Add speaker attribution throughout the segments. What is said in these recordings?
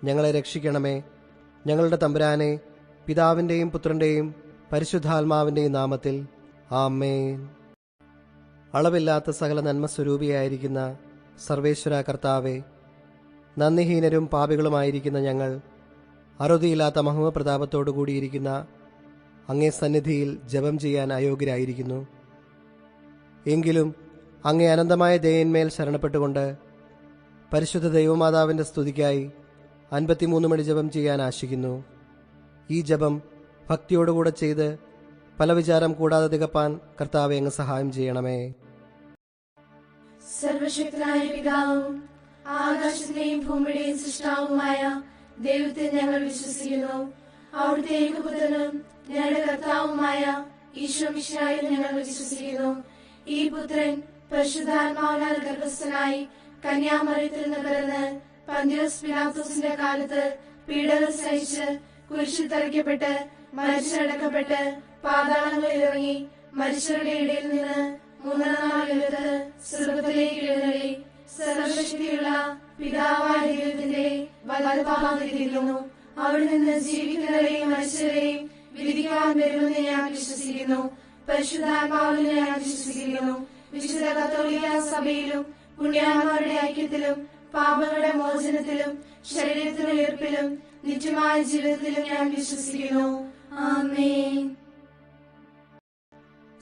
Speaker 1: ഞങ്ങളെ രക്ഷിക്കണമേ. ഞങ്ങളുടെ തമ്പുരാനെ, പിതാവിൻ്റെയും പുത്രൻ്റെയും പരിശുദ്ധാത്മാവിൻ്റെയും നാമത്തിൽ ആമേൻ. അളവില്ലാത്ത സകല നന്മസ്വരൂപിയായിരിക്കുന്ന സർവേശ്വര കർത്താവെ, നന്ദിഹീനരും പാപികളുമായിരിക്കുന്ന ഞങ്ങൾ അറുതിയില്ലാത്ത മഹിമപ്രതാപത്തോടു കൂടിയിരിക്കുന്ന അങ്ങേ സന്നിധിയിൽ ജപം ചെയ്യാൻ അയോഗ്യരായിരിക്കുന്നു. എങ്കിലും അങ്ങേ അനന്തമായ ദയന്മേൽ ശരണപ്പെട്ടുകൊണ്ട് പരിശുദ്ധ ദൈവമാതാവിൻ്റെ സ്തുതിക്കായി 53 മണി ജപം ചെയ്യാൻ ആശിക്കുന്നു. ഈ ജപം ഭക്തിയോടുകൂടെ ചെയ്ത് പല വിചാരം കൂടാതെ തികപ്പാൻ കർത്താവെ അങ്ങ് സഹായം ചെയ്യണമേ.
Speaker 2: സർവശക്തനായ പിതാവും ആകാശത്തിന്റെയും ഭൂമിയുടെയും സൃഷ്ടാവുമായ ദൈവത്തിൽ ഞങ്ങൾ വിശ്വസിക്കുന്നു. അവിടുത്തെ ഏകപുത്രനും ഞങ്ങളുടെ കർത്താവുമായ ഈശോ മിശിഹായിൽ ഞങ്ങൾ വിശ്വസിക്കുന്നു. ഈ പുത്രൻ പരിശുദ്ധാത്മാവിനാൽ ഗർഭസ്ഥനായി കന്യാമറിയത്തിൽ നിന്ന് പിറന്ന് പന്തിയോസ് പിലാത്തോസിന്റെ കാലത്ത് പീഡകൾ സഹിച്ച് കുരിശിൽ തറയ്ക്കപ്പെട്ട് മരിച്ചടക്കപ്പെട്ട് പാതാളങ്ങളിൽ ഇറങ്ങി മരിച്ചവരുടെ ഇടയിൽ നിന്ന് മൂന്നാം നാൾ ഉയർത്ത് സ്വർഗ്ഗത്തിലേക്ക് എഴുന്നള്ളി സർവശക്തിയുള്ള പിതാവായ ദൈവത്തിന്റെ വലതുഭാഗത്തിരിക്കുന്നു. അവിടെ നിന്ന് ജീവിക്കുന്നവരെയും മരിച്ചവരെയും വിധിക്കാൻ വരുമെന്ന് ഞാൻ വിശ്വസിക്കുന്നു. പരിശുദ്ധാത്മാവിൽ ഞാൻ വിശ്വസിക്കുന്നു. വിശുദ്ധ കത്തോലിക്ക സഭയിലും പുണ്യാന്മാരുടെ ഐക്യത്തിലും പാപങ്ങളുടെ മോചനത്തിലും ശരീരത്തിന്റെ ഉയർപ്പിലും നിത്യമായ ജീവിതത്തിലും ഞാൻ വിശ്വസിക്കുന്നു. ആമേൻ.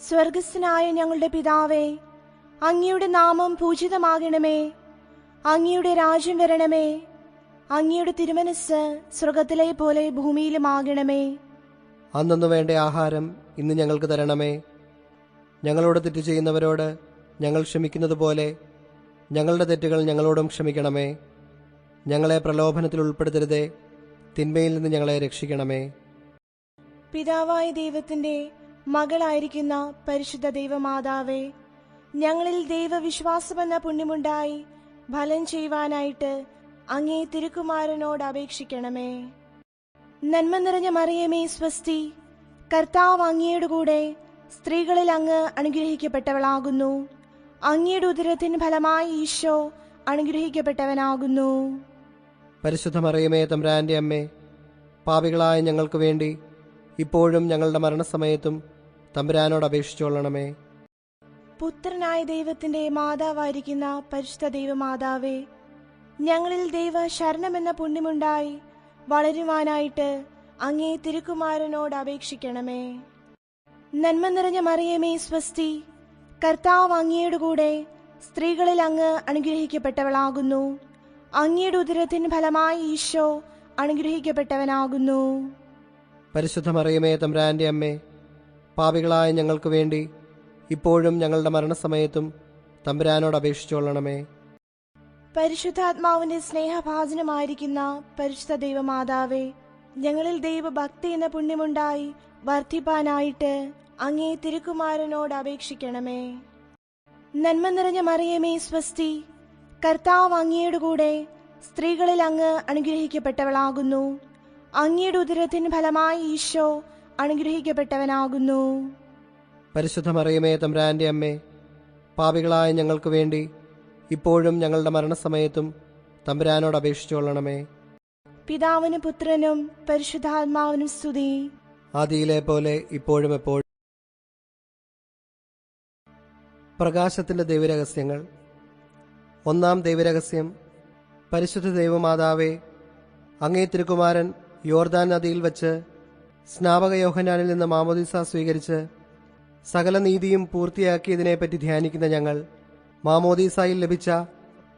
Speaker 3: സ്വർഗസ്ഥനായ ഞങ്ങളുടെ പിതാവേ, അങ്ങയുടെ നാമം പൂജിതമാകണമേ. അങ്ങയുടെ രാജ്യം വരണമേ. അങ്ങയുടെ തിരുമനസ്സ് സ്വർഗത്തിലെ പോലെ ഭൂമിയിലുമാകണമേ.
Speaker 1: അന്നു വേണ്ട ആഹാരം ഇന്ന് ഞങ്ങൾക്ക് തരണമേ. ഞങ്ങളോട് തെറ്റ് ചെയ്യുന്നവരോട് ഞങ്ങൾ ക്ഷമിക്കുന്നത് പോലെ ഞങ്ങളുടെ തെറ്റുകൾ ഞങ്ങളോടും ക്ഷമിക്കണമേ. ഞങ്ങളെ പ്രലോഭനത്തിൽ ഉൾപ്പെടുത്തരുതേ, തിന്മയിൽ നിന്ന് ഞങ്ങളെ രക്ഷിക്കണമേ.
Speaker 3: പിതാവായ ദൈവത്തിന്റെ മകളായിരിക്കുന്ന പരിശുദ്ധ ദൈവമാതാവേ, ഞങ്ങളിൽ ദൈവവിശ്വാസമെന്ന പുണ്യമുണ്ടായി ഫലം ചെയ്യുവാനായിട്ട് അങ്ങേ തിരുക്കുമാരനോട് അപേക്ഷിക്കണമേ. നന്മ നിറഞ്ഞ മറിയമേ സ്വസ്തി, കർത്താവ് അങ്ങയുടെ കൂടെ സ്ത്രീകളിൽ അങ്ങ് അനുഗ്രഹിക്കപ്പെട്ടവളാകുന്നു. അങ്ങയുടെ ഉദരത്തിൻ ഫലമായി ഈശോ അനുഗ്രഹിക്കപ്പെട്ടവനാകുന്നു.
Speaker 1: പരിശുദ്ധ മറിയമേ, തമ്പുരാന്റെ അമ്മേ, പാപികളായ ഞങ്ങൾക്ക് വേണ്ടി ഇപ്പോഴും ഞങ്ങളുടെ മരണസമയത്തും തമ്പുരാനോട് അപേക്ഷിച്ചുകൊള്ളണമേ.
Speaker 3: പുത്രനായ ദൈവത്തിന്റെ മാതാവായിരിക്കുന്ന പരിശുദ്ധ ദൈവമാതാവേ, ഞങ്ങളിൽ ദൈവ ശരണമെന്ന പുണ്യമുണ്ടായി വളരുവാനായിട്ട് അങ്ങേ തിരുക്കുമാരനോട് അപേക്ഷിക്കണമേ. നന്മ നിറഞ്ഞ മറിയമേ സ്വസ്തി, കർത്താവ് അങ്ങയുടെ കൂടെ സ്ത്രീകളിൽ അങ്ങ് അനുഗ്രഹിക്കപ്പെട്ടവളാകുന്നു. അങ്ങയുടെ ഉദരത്തിൻ ഫലമായി ഈശോ അനുഗ്രഹിക്കപ്പെട്ടവനാകുന്നു.
Speaker 1: പരിശുദ്ധ മറിയമേ, തമ്പുരാന്റെ അമ്മേ, പാപികളായ ഞങ്ങൾക്ക് വേണ്ടി ഇപ്പോഴും ഞങ്ങളുടെ മരണസമയത്തും തമ്പുരാനോട് അപേക്ഷിച്ചുകൊള്ളണമേ.
Speaker 3: പരിശുദ്ധാത്മാവിന്റെ സ്നേഹഭാജനമായിരിക്കുന്ന പരിശുദ്ധ ദൈവമാതാവേ, ഞങ്ങളിൽ ദൈവഭക്തി എന്ന പുണ്യമുണ്ടായി വർദ്ധിപ്പാനായിട്ട് അങ്ങേ തിരുക്കുമാരനോട് അപേക്ഷിക്കണമേ. നന്മ നിറഞ്ഞ മറിയമേ സ്വസ്തി, കർത്താവ് അങ്ങയുടെ കൂടെ സ്ത്രീകളിൽ അങ്ങ് അനുഗ്രഹിക്കപ്പെട്ടവളാകുന്നു. അങ്ങയുടെ ഉദരത്തിൻ ഫലമായി ഈശോ അനുഗ്രഹിക്കപ്പെട്ടവനാകുന്നു.
Speaker 1: പരിശുദ്ധ മറിയമേ, തമ്പുരാന്റെ അമ്മേ, പാപികളായ ഞങ്ങൾക്ക് വേണ്ടി ഇപ്പോഴും ഞങ്ങളുടെ മരണസമയത്തും തമ്പുരാനോട് അപേക്ഷിച്ചുകൊള്ളണമേ.
Speaker 3: പിതാവിനും പുത്രനും പരിശുദ്ധാത്മാവിനും സ്തുതി,
Speaker 1: ആദിയിലെ പോലെ ഇപ്പോഴും എപ്പോഴും. പ്രകാശത്തിന്റെ ദൈവരഹസ്യങ്ങൾ. ഒന്നാം ദൈവരഹസ്യം. പരിശുദ്ധ ദൈവമാതാവേ, അങ്ങേ തിരുക്കുമാരൻ യോർദാൻ നദിയിൽ വച്ച് സ്നാപക യോഹന്നാനിൽ നിന്ന് മാമോദീസ സ്വീകരിച്ച് സകല നീതിയും പൂർത്തിയാക്കിയതിനെപ്പറ്റി ധ്യാനിക്കുന്ന ഞങ്ങൾ മാമോദീസായിൽ ലഭിച്ച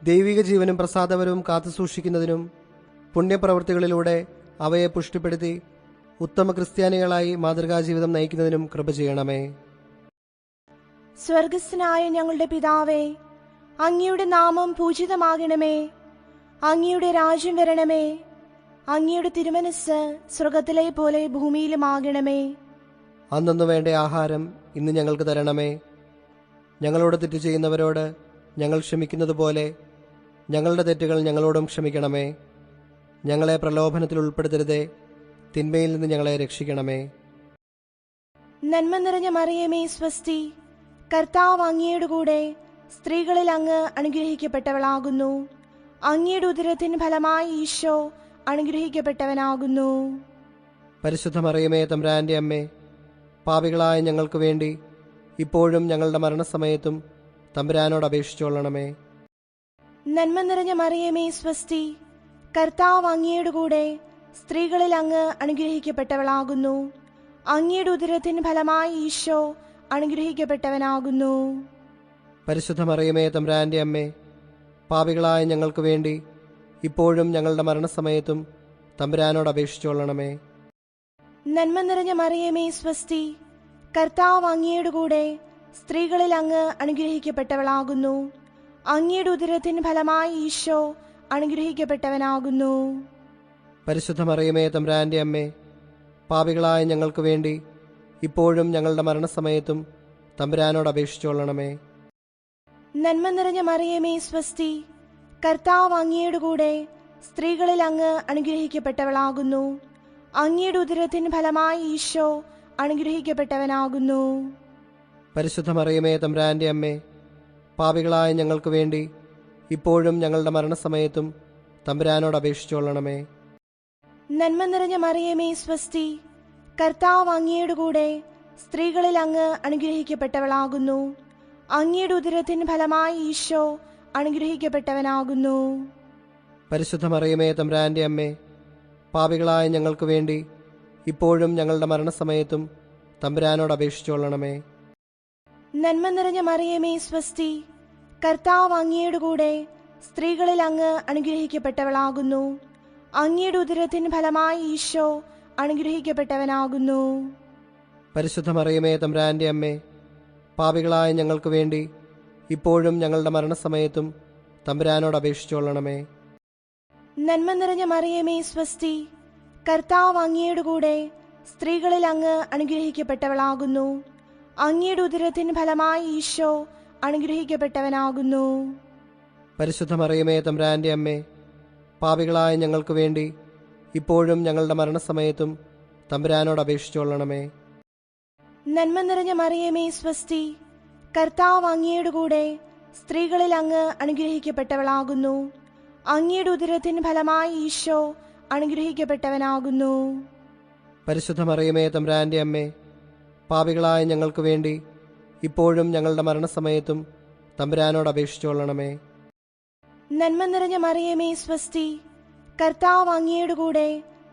Speaker 1: ദൈവിക ജീവനും പ്രസാദപരവും കാത്തുസൂക്ഷിക്കുന്നതിനും പുണ്യപ്രവൃത്തികളിലൂടെ അവയെ പുഷ്ടിപ്പെടുത്തി ഉത്തമ ക്രിസ്ത്യാനികളായി മാതൃകാജീവിതം നയിക്കുന്നതിനും കൃപ ചെയ്യണമേ.
Speaker 3: സ്വർഗസ്ഥനായ ഞങ്ങളുടെ പിതാവേ, അങ്ങയുടെ നാമം പൂജിതമാകണമേ. അങ്ങയുടെ രാജ്യം വരണമേ. അങ്ങയുടെ തിരുമനസ്സ് സ്വർഗത്തിലെ പോലെ ഭൂമിയിലുമാകണമേ.
Speaker 1: അന്നു വേണ്ട ആഹാരം ഇന്ന് ഞങ്ങൾക്ക് തരണമേ. ഞങ്ങളോട് തെറ്റ് ചെയ്യുന്നവരോട് ഞങ്ങൾ ക്ഷമിക്കുന്നത് പോലെ ഞങ്ങളുടെ തെറ്റുകൾ ഞങ്ങളോടും ക്ഷമിക്കണമേ. ഞങ്ങളെ പ്രലോഭനത്തിൽ ഉൾപ്പെടുത്തരുതേ, തിന്മയിൽ നിന്ന് ഞങ്ങളെ രക്ഷിക്കണമേ.
Speaker 3: നന്മ നിറഞ്ഞ മറിയമേ സ്വസ്തി, കർത്താവ് അങ്ങയുടെ കൂടെ സ്ത്രീകളിൽ അങ്ങ് അനുഗ്രഹിക്കപ്പെട്ടവളാകുന്നു. അങ്ങയുടെ ഉദരത്തിൻ ഫലമായി ഈശോ അനുഗ്രഹിക്കപ്പെട്ടവനാകുന്നു.
Speaker 1: പരിശുദ്ധ മറിയമേ തമ്പുരാന്റെ അമ്മേ, പാപികളായ ഞങ്ങൾക്ക് വേണ്ടി ഇപ്പോഴും ഞങ്ങളുടെ മരണസമയത്തും തമ്പുരാനോട് അപേക്ഷിച്ചുകൊള്ളണമേ.
Speaker 3: നന്മ നിറഞ്ഞ മറിയമേ സ്വസ്തി, കർത്താവ് അങ്ങയുടെ കൂടെ സ്ത്രീകളിൽ അങ്ങ് അനുഗ്രഹിക്കപ്പെട്ടവളാകുന്നു. അങ്ങയുടെ ഉദരത്തിന് ഫലമായി ഈശോ അനുഗ്രഹിക്കപ്പെട്ടവനാകുന്നു.
Speaker 1: പരിശുദ്ധ മറിയമേ തമ്പുരാന്റെ അമ്മേ, പാപികളായ ഞങ്ങൾക്ക് വേണ്ടി ഇപ്പോഴും ഞങ്ങളുടെ മരണസമയത്തും തമ്പുരാനോട് അപേക്ഷിച്ചുകൊള്ളണമേ.
Speaker 3: നന്മ നിറഞ്ഞ മറിയമേ സ്വസ്തി, കർത്താവ് അങ്ങയുടെ കൂടെ സ്ത്രീകളിൽ അങ്ങ് അനുഗ്രഹിക്കപ്പെട്ടവളാകുന്നു. അങ്ങയുടെ ഉദരത്തിന് ഫലമായി ഈശോ അനുഗ്രഹിക്കപ്പെട്ടവനാകുന്നു.
Speaker 1: പരിശുദ്ധ മറിയമേ തമ്പുരാന്റെ അമ്മേ, പാപികളായ ഞങ്ങൾക്ക് വേണ്ടി ഇപ്പോഴും ഞങ്ങളുടെ മരണസമയത്തും തമ്പുരാനോട് അപേക്ഷിച്ചുകൊള്ളണമേ.
Speaker 3: നന്മ നിറഞ്ഞ മറിയമേ സ്വസ്തി, കർത്താവ് അങ്ങയുടെ കൂടെ സ്ത്രീകളിൽ അങ്ങ് അനുഗ്രഹിക്കപ്പെട്ടവളാകുന്നു. അങ്ങയുടെ ഉദരത്തിന് ഫലമായി ഈശോ അനുഗ്രഹിക്കപ്പെട്ടവനാകുന്നു.
Speaker 1: പരിശുദ്ധ മറിയമേ തമ്പുരാന്റെ അമ്മേ, പാപികളായ ഞങ്ങൾക്ക് വേണ്ടി ഇപ്പോഴും ഞങ്ങളുടെ മരണസമയത്തും തമ്പുരാനോട് അപേക്ഷിച്ചുകൊള്ളണമേ.
Speaker 3: നന്മ നിറഞ്ഞ മറിയമേ സ്വസ്തി, കർത്താവ് അങ്ങയുടെ കൂടെ സ്ത്രീകളിൽ അങ്ങ് അനുഗ്രഹിക്കപ്പെട്ടവളാകുന്നു. അങ്ങയുടെ ഉദരത്തിന് ഫലമായി ഈശോ അനുഗ്രഹിക്കപ്പെട്ടവനാകുന്നു.
Speaker 1: പരിശുദ്ധ മറിയമേ തമ്പുരാന്റെ അമ്മേ, പാപികളായ ഞങ്ങൾക്ക് വേണ്ടി ഇപ്പോഴും ഞങ്ങളുടെ മരണസമയത്തും തമ്പുരാനോട് അപേക്ഷിച്ചുകൊള്ളണമേ.
Speaker 3: നന്മ നിറഞ്ഞ മറിയമേ സ്വസ്തി, കർത്താവ് അങ്ങയുടെ കൂടെ സ്ത്രീകളിൽ അങ്ങ് അനുഗ്രഹിക്കപ്പെട്ടവളാകുന്നു. അങ്ങയുടെ ഉദരത്തിന് ഫലമായി ഈശോ അനുഗ്രഹിക്കപ്പെട്ടവനാകുന്നു.
Speaker 1: പരിശുദ്ധ മറിയമേ തമ്പുരാന്റെ അമ്മേ, പാപികളായ ഞങ്ങൾക്ക് വേണ്ടി ഇപ്പോഴും ഞങ്ങളുടെ മരണസമയത്തും തമ്പുരാനോട് അപേക്ഷിച്ചുകൊള്ളണമേ.
Speaker 3: നന്മ നിറഞ്ഞ മറിയമേ സ്വസ്തി, കർത്താവ് അങ്ങയുടെ കൂടെ സ്ത്രീകളിൽ അങ്ങ് അനുഗ്രഹിക്കപ്പെട്ടവളാകുന്നു. അങ്ങയുടെ ഉദരത്തിന് ഫലമായി ഈശോ അനുഗ്രഹിക്കപ്പെട്ടവനാകുന്നു.
Speaker 1: പരിശുദ്ധ മറിയമേ തമ്പുരാന്റെ അമ്മേ, പാപികളായ ഞങ്ങൾക്ക് വേണ്ടി ഇപ്പോഴും ഞങ്ങളുടെ മരണസമയത്തും തമ്പുരാനോട് അപേക്ഷിച്ചുകൊള്ളണമേ.
Speaker 3: നന്മ നിറഞ്ഞ മറിയമേ സ്വസ്തി, കർത്താവ് അങ്ങയുടെ കൂടെ സ്ത്രീകളിൽ അങ്ങ് അനുഗ്രഹിക്കപ്പെട്ടവളാകുന്നു. അങ്ങയുടെ ഉദരത്തിന് ഫലമായി ഈശോ അനുഗ്രഹിക്കപ്പെട്ടവനാകുന്നു.
Speaker 1: പരിശുദ്ധ മറിയമേ തമ്പുരാന്റെ അമ്മേ, പാപികളായ ഞങ്ങൾക്ക് വേണ്ടി ഇപ്പോഴും ഞങ്ങളുടെ മരണസമയത്തും തമ്പുരാനോട് അപേക്ഷിച്ചുകൊള്ളണമേ.
Speaker 3: നന്മ നിറഞ്ഞ മറിയമേ സ്വസ്തി, കർത്താവ് അങ്ങയുടെ കൂടെ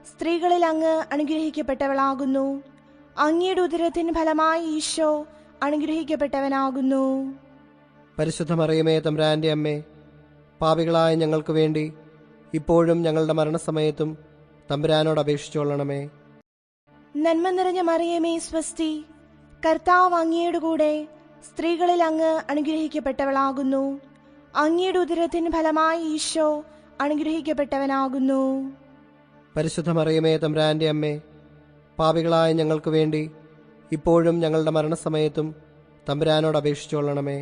Speaker 3: സ്ത്രീകളിൽ അങ്ങ് അനുഗ്രഹിക്കപ്പെട്ടവളാകുന്നു. അങ്ങയുടെ ഉദരത്തിന് ഫലമായി ഈശോ അനുഗ്രഹിക്കപ്പെട്ടവനാകുന്നു.
Speaker 1: പരിശുദ്ധ മറിയമേ തമ്പുരാന്റെ അമ്മേ, പാപികളായ ഞങ്ങൾക്ക് വേണ്ടി ഇപ്പോഴും ഞങ്ങളുടെ മരണസമയത്തും തമ്പുരാനോട് അപേക്ഷിച്ചുകൊള്ളണമേ.
Speaker 3: നന്മ നിറഞ്ഞ മറിയമേ സ്വസ്തി, കർത്താവ് അങ്ങയുടെ കൂടെ സ്ത്രീകളിൽ അങ്ങ് അനുഗ്രഹിക്കപ്പെട്ടവളാകുന്നു. അങ്ങയുടെ ഉദരത്തിന് ഫലമായി ഈശോ അനുഗ്രഹിക്കപ്പെട്ടവനാകുന്നു.
Speaker 1: പരിശുദ്ധ മറിയമേ തമ്പുരാന്റെ അമ്മേ, പാപികളായ ഞങ്ങൾക്ക് വേണ്ടി ഇപ്പോഴും ഞങ്ങളുടെ മരണസമയത്തും തമ്പുരാനോട് അപേക്ഷിച്ചുകൊള്ളണമേ.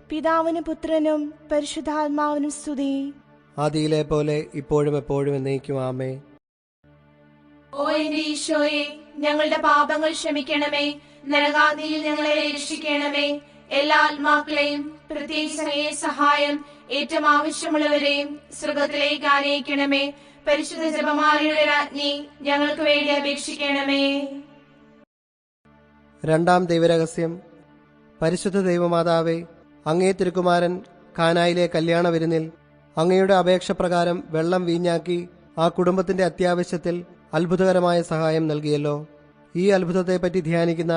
Speaker 3: പിതാവിനും പുത്രനും പരിശുദ്ധാത്മാവിനും സ്തുതി.
Speaker 1: ആദിയിലെ പോലെ ഇപ്പോഴും എപ്പോഴും എന്നേക്കും ആമേൻ.
Speaker 2: ഓ എന്റെ ഈശോയെ, ഞങ്ങളുടെ പാപങ്ങൾ ക്ഷമിക്കണമേ. നരകാദിയിൽ ഞങ്ങളെ രക്ഷിക്കണമേ. എല്ലാ ആത്മാക്കളെയും പ്രത്യേകിച്ച് അങ്ങയെ സഹായം ഏറ്റവും ആവശ്യമുള്ളവരെയും സ്വർഗത്തിലേക്ക് ആനയിക്കണമേ. പരിശുദ്ധ ജപമാലയുടെ രാജ്ഞി, ഞങ്ങൾക്ക് വേണ്ടി അപേക്ഷിക്കണമേ.
Speaker 1: രണ്ടാം ദൈവരഹസ്യം. പരിശുദ്ധ ദൈവമാതാവേ, അങ്ങേ തിരുക്കുമാരൻ കാനായിലെ കല്യാണ വിരുന്നിൽ അങ്ങയുടെ അപേക്ഷ പ്രകാരം വെള്ളം വീഞ്ഞാക്കി ആ കുടുംബത്തിന്റെ അത്യാവശ്യത്തിൽ അത്ഭുതകരമായ സഹായം നൽകിയല്ലോ. ഈ അത്ഭുതത്തെപ്പറ്റി ധ്യാനിക്കുന്ന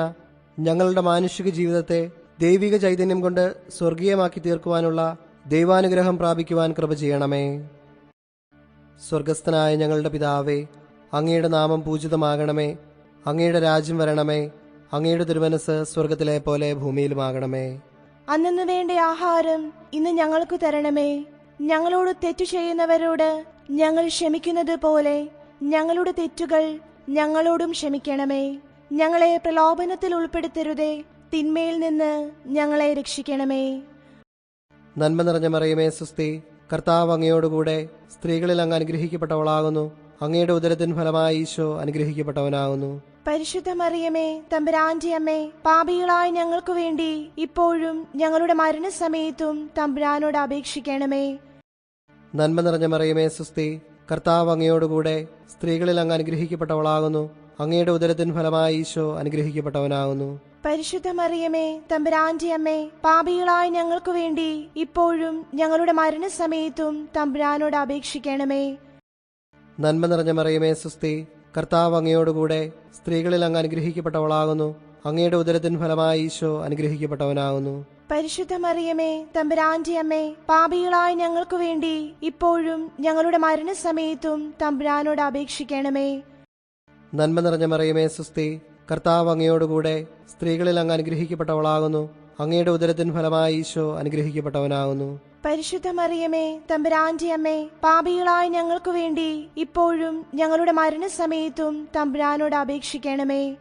Speaker 1: ഞങ്ങളുടെ മാനുഷിക ജീവിതത്തെ ദൈവിക ചൈതന്യം കൊണ്ട് സ്വർഗീയമാക്കി തീർക്കുവാനുള്ള ദൈവാനുഗ്രഹം പ്രാപിക്കുവാൻ കൃപ ചെയ്യണമേ. സ്വർഗസ്ഥനായ ഞങ്ങളുടെ പിതാവേ, അങ്ങയുടെ നാമം പൂജിതമാകണമേ. അങ്ങയുടെ രാജ്യം വരണമേ. അങ്ങയുടെ തിരുമനസ് സ്വർഗത്തിലെ പോലെ ഭൂമിയിലുമാകണമേ.
Speaker 3: അന്നു വേണ്ട ആഹാരം ഇന്ന് ഞങ്ങൾക്ക് തരണമേ. ഞങ്ങളോട് തെറ്റു ചെയ്യുന്നവരോട് ഞങ്ങൾ ക്ഷമിക്കുന്നത് പോലെ ഞങ്ങളുടെ തെറ്റുകൾ ഞങ്ങളോടും ക്ഷമിക്കണമേ. ഞങ്ങളെ പ്രലോഭനത്തിൽ ഉൾപ്പെടുത്തരുതേ, തിന്മയിൽ നിന്ന് ഞങ്ങളെ രക്ഷിക്കണമേ.
Speaker 1: നന്മ നിറഞ്ഞ മറിയമേ സുസ്തി, കർത്താവ് അങ്ങയോടുകൂടെ സ്ത്രീകളിൽ അങ്ങ് അനുഗ്രഹിക്കപ്പെട്ടവളാകുന്നു. അങ്ങയുടെ ഉദരത്തിൻ ഫലമായി ഈശോ അനുഗ്രഹിക്കപ്പെട്ടവനാകുന്നു.
Speaker 3: പരിശുദ്ധ മറിയമേ, തമ്പുരാന്റെ അമ്മേ, പാപികളായ ഞങ്ങൾക്ക് വേണ്ടി ഇപ്പോഴും ഞങ്ങളുടെ മരണസമയത്തും തമ്പുരാനോട് അപേക്ഷിക്കണമേ.
Speaker 1: നന്മ നിറഞ്ഞ മറിയമേ സുസ്തി, കർത്താവ് അങ്ങയോടുകൂടെ സ്ത്രീകളിൽ അങ്ങ് അനുഗ്രഹിക്കപ്പെട്ടവളാകുന്നു. അങ്ങയുടെ ഉദരത്തിൻ ഫലമായി ഈശോ അനുഗ്രഹിക്കപ്പെട്ടവനാകുന്നു.
Speaker 3: പരിശുദ്ധ മറിയമേ, തമ്പുരാന്റെ അമ്മേ, പാപികളായ ഞങ്ങൾക്ക് വേണ്ടി ഇപ്പോഴും ഞങ്ങളുടെ മരണസമയത്തും തമ്പുരാനോട് അപേക്ഷിക്കണമേ.
Speaker 1: നന്മ നിറഞ്ഞ മറിയമേ, സുസ്തി. കർത്താവ് അങ്ങയോടുകൂടെ സ്ത്രീകളിൽ അങ്ങ് അനുഗ്രഹിക്കപ്പെട്ടവളാകുന്നു. അങ്ങയുടെ ഉദരത്തിൻ ഫലമായി ഈശോ അനുഗ്രഹിക്കപ്പെട്ടവനാകുന്നു.
Speaker 3: പരിശുദ്ധ മറിയമേ, തമ്പുരാന്റെ അമ്മേ, പാപികളായ ഞങ്ങൾക്ക് വേണ്ടി ഇപ്പോഴും ഞങ്ങളുടെ മരണസമയത്തും തമ്പുരാനോട് അപേക്ഷിക്കണമേ.
Speaker 1: നന്മ നിറഞ്ഞ മറിയമേ, സുസ്തി. കർത്താവ് അങ്ങയോടുകൂടെ സ്ത്രീകളിൽ അങ്ങ് അനുഗ്രഹിക്കപ്പെട്ടവളാകുന്നു. അങ്ങയുടെ ഉദരത്തിൻ ഫലമായി ഈശോ അനുഗ്രഹിക്കപ്പെട്ടവനാകുന്നു.
Speaker 3: പരിശുദ്ധ മറിയമേ, തമ്പുരാന്റെ അമ്മേ, പാപികളായ ഞങ്ങൾക്ക് വേണ്ടി ഇപ്പോഴും ഞങ്ങളുടെ മരണസമയത്തും തമ്പുരാനോട് അപേക്ഷിക്കണമേ.